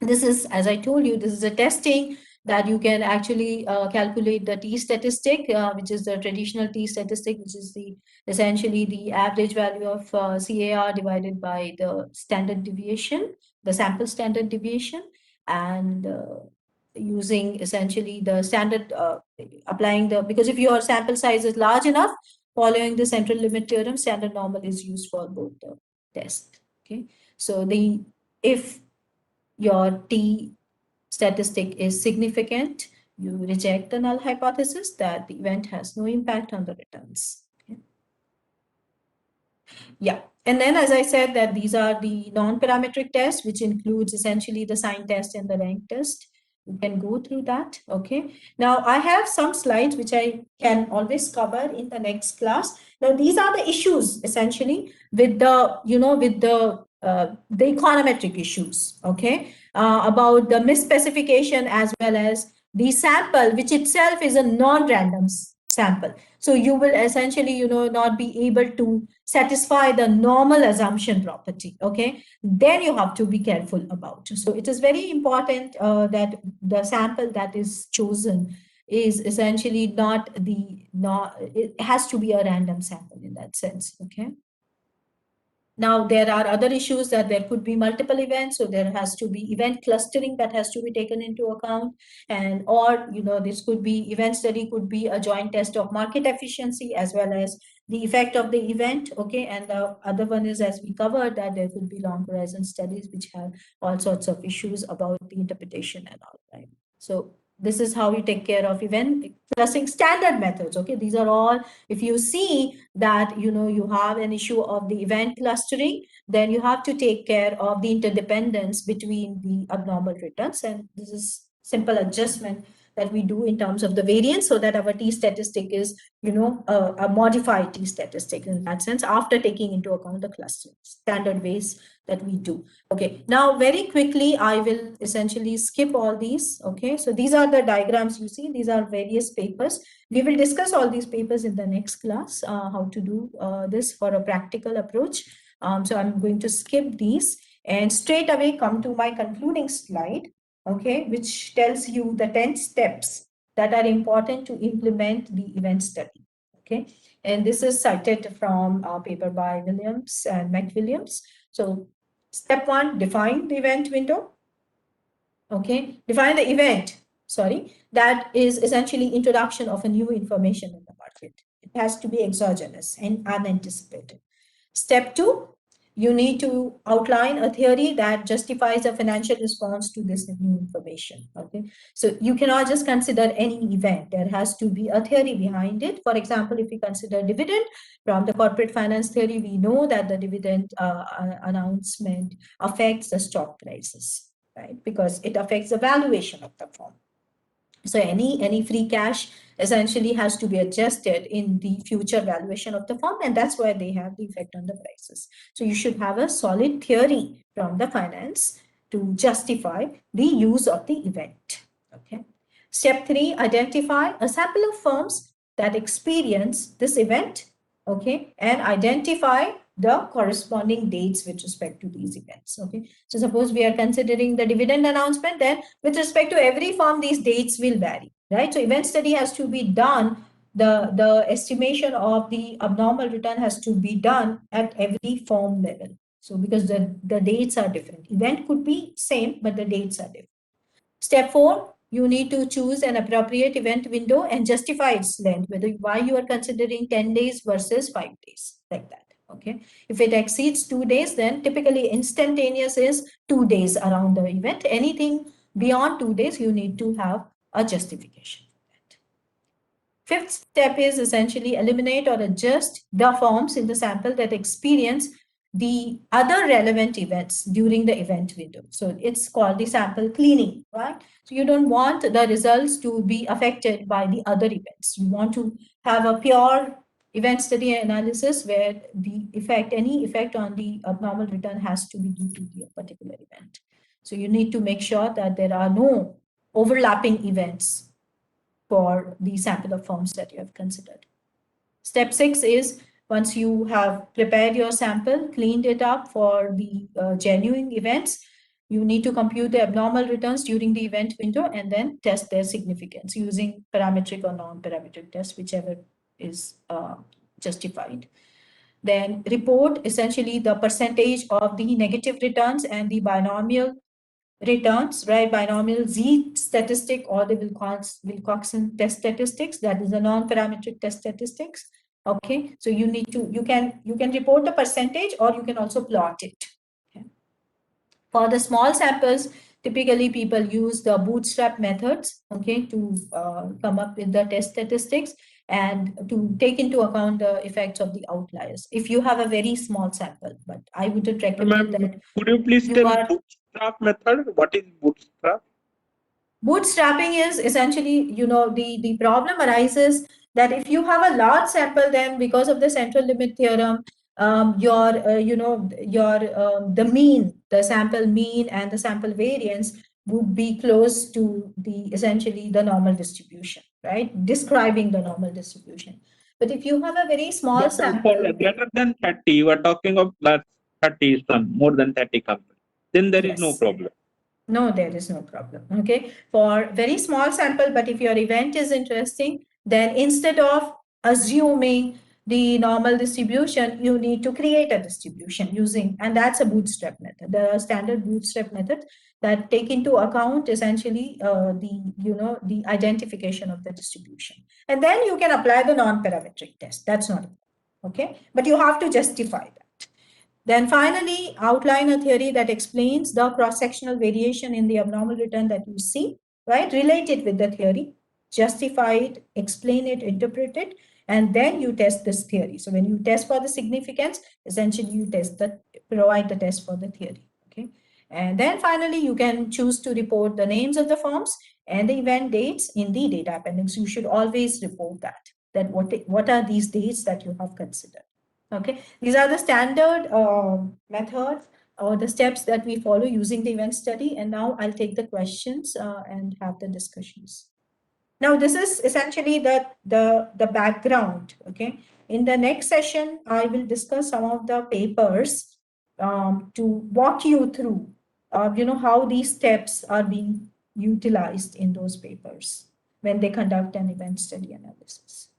this is, as I told you, this is a testing that you can actually calculate the t statistic, which is the traditional t statistic, which is the essentially the average value of CAR divided by the standard deviation, the sample standard deviation, and using essentially the standard, applying the, because if your sample size is large enough, following the central limit theorem, standard normal is used for both the tests. Okay, so the if your t statistic is significant, you reject the null hypothesis that the event has no impact on the returns. Okay. Yeah, and then as I said that these are the non-parametric tests, which includes essentially the sign test and the rank test. You can go through that. Okay. Now I have some slides which I can always cover in the next class. Now these are the issues essentially with the, with the econometric issues. Okay. About the misspecification as well as the sample, which itself is a non-random sample. So you will essentially, not be able to satisfy the normal assumption property. Okay, then you have to be careful about. So it is very important that the sample that is chosen is essentially not, it has to be a random sample in that sense. Okay. Now, there are other issues that there could be multiple events, so there has to be event clustering that has to be taken into account, and or this could be event study could be a joint test of market efficiency as well as the effect of the event. Okay, and the other one is, as we covered, that there could be long horizon studies which have all sorts of issues about the interpretation and all, right? So this is how you take care of event clustering standard methods. Okay, these are all, if you see that you have an issue of the event clustering, then you have to take care of the interdependence between the abnormal returns, and this is simple adjustment that we do in terms of the variance so that our t statistic is a modified t statistic in that sense, after taking into account the clustering standard ways that we do. Okay, now very quickly I will essentially skip all these. Okay, so these are the diagrams you see, these are various papers. We will discuss all these papers in the next class, how to do this for a practical approach. So I'm going to skip these and straight away come to my concluding slide, okay, which tells you the 10 steps that are important to implement the event study. Okay, and this is cited from a paper by Williams and McWilliams. So step 1, define the event window. Okay, define the event, sorry, that is essentially introduction of a new information in the market. It has to be exogenous and unanticipated. Step 2, you need to outline a theory that justifies a financial response to this new information. Okay, so you cannot just consider any event. There has to be a theory behind it. For example, if we consider dividend from the corporate finance theory, we know that the dividend announcement affects the stock prices, right? Because it affects the valuation of the firm. So any free cash essentially has to be adjusted in the future valuation of the firm, and that's why they have the effect on the prices. So you should have a solid theory from the finance to justify the use of the event. Okay. Step 3, identify a sample of firms that experience this event, okay, and identify the corresponding dates with respect to these events. Okay, so suppose we are considering the dividend announcement, then with respect to every firm, these dates will vary, right? So event study has to be done. The estimation of the abnormal return has to be done at every firm level. So because the dates are different, event could be same, but the dates are different. Step 4, you need to choose an appropriate event window and justify its length, why you are considering 10 days versus 5 days, like that. Okay, if it exceeds 2 days, then typically instantaneous is 2 days around the event. Anything beyond 2 days, you need to have a justification for that. Fifth step is essentially eliminate or adjust the forms in the sample that experience the other relevant events during the event window. So it's called the sample cleaning, right? So you don't want the results to be affected by the other events. You want to have a pure event study analysis where the effect, any effect on the abnormal return has to be due to the particular event. So you need to make sure that there are no overlapping events for the sample of firms that you have considered. Step 6 is Once you have prepared your sample, cleaned it up for the genuine events, you need to compute the abnormal returns during the event window and then test their significance using parametric or non-parametric tests, whichever is justified. Then report essentially the percentage of the negative returns and the binomial returns, right? Binomial Z statistic or the Wilcoxon test statistics, that is a non-parametric test statistics. Okay, so you can report the percentage or you can also plot it. Okay. For the small samples, typically people use the bootstrap methods, okay, to come up with the test statistics and to take into account the effects of the outliers. If you have a very small sample, but I wouldn't recommend Ma'am, that could you please you tell are. bootstrap method? What is bootstrap? Bootstrapping is essentially, the problem arises that if you have a large sample, then because of the central limit theorem, the mean, the sample mean and the sample variance would be close to essentially the normal distribution, right? Describing the normal distribution. But if you have a very small But for sample, greater than 30, you are talking of that 30 some more than 30 companies. Then there is no yes. problem. No, there is no problem. Okay. For very small sample, but if your event is interesting, then instead of assuming the normal distribution, you need to create a distribution using, and that's a bootstrap method. There are standard bootstrap methods that take into account essentially the identification of the distribution. And then you can apply the non-parametric test. That's not okay, but you have to justify that. Then finally, outline a theory that explains the cross-sectional variation in the abnormal return that you see, right? Relate it with the theory, justify it, explain it, interpret it, and then you test this theory. So when you test for the significance, essentially you provide the test for the theory, okay? And then finally, you can choose to report the names of the forms and the event dates in the data appendix. You should always report that what are these dates that you have considered. Okay, these are the standard methods or the steps that we follow using the event study. And now I'll take the questions and have the discussions. Now, this is essentially the background. Okay, in the next session, I will discuss some of the papers to walk you through, how these steps are being utilized in those papers when they conduct an event study analysis.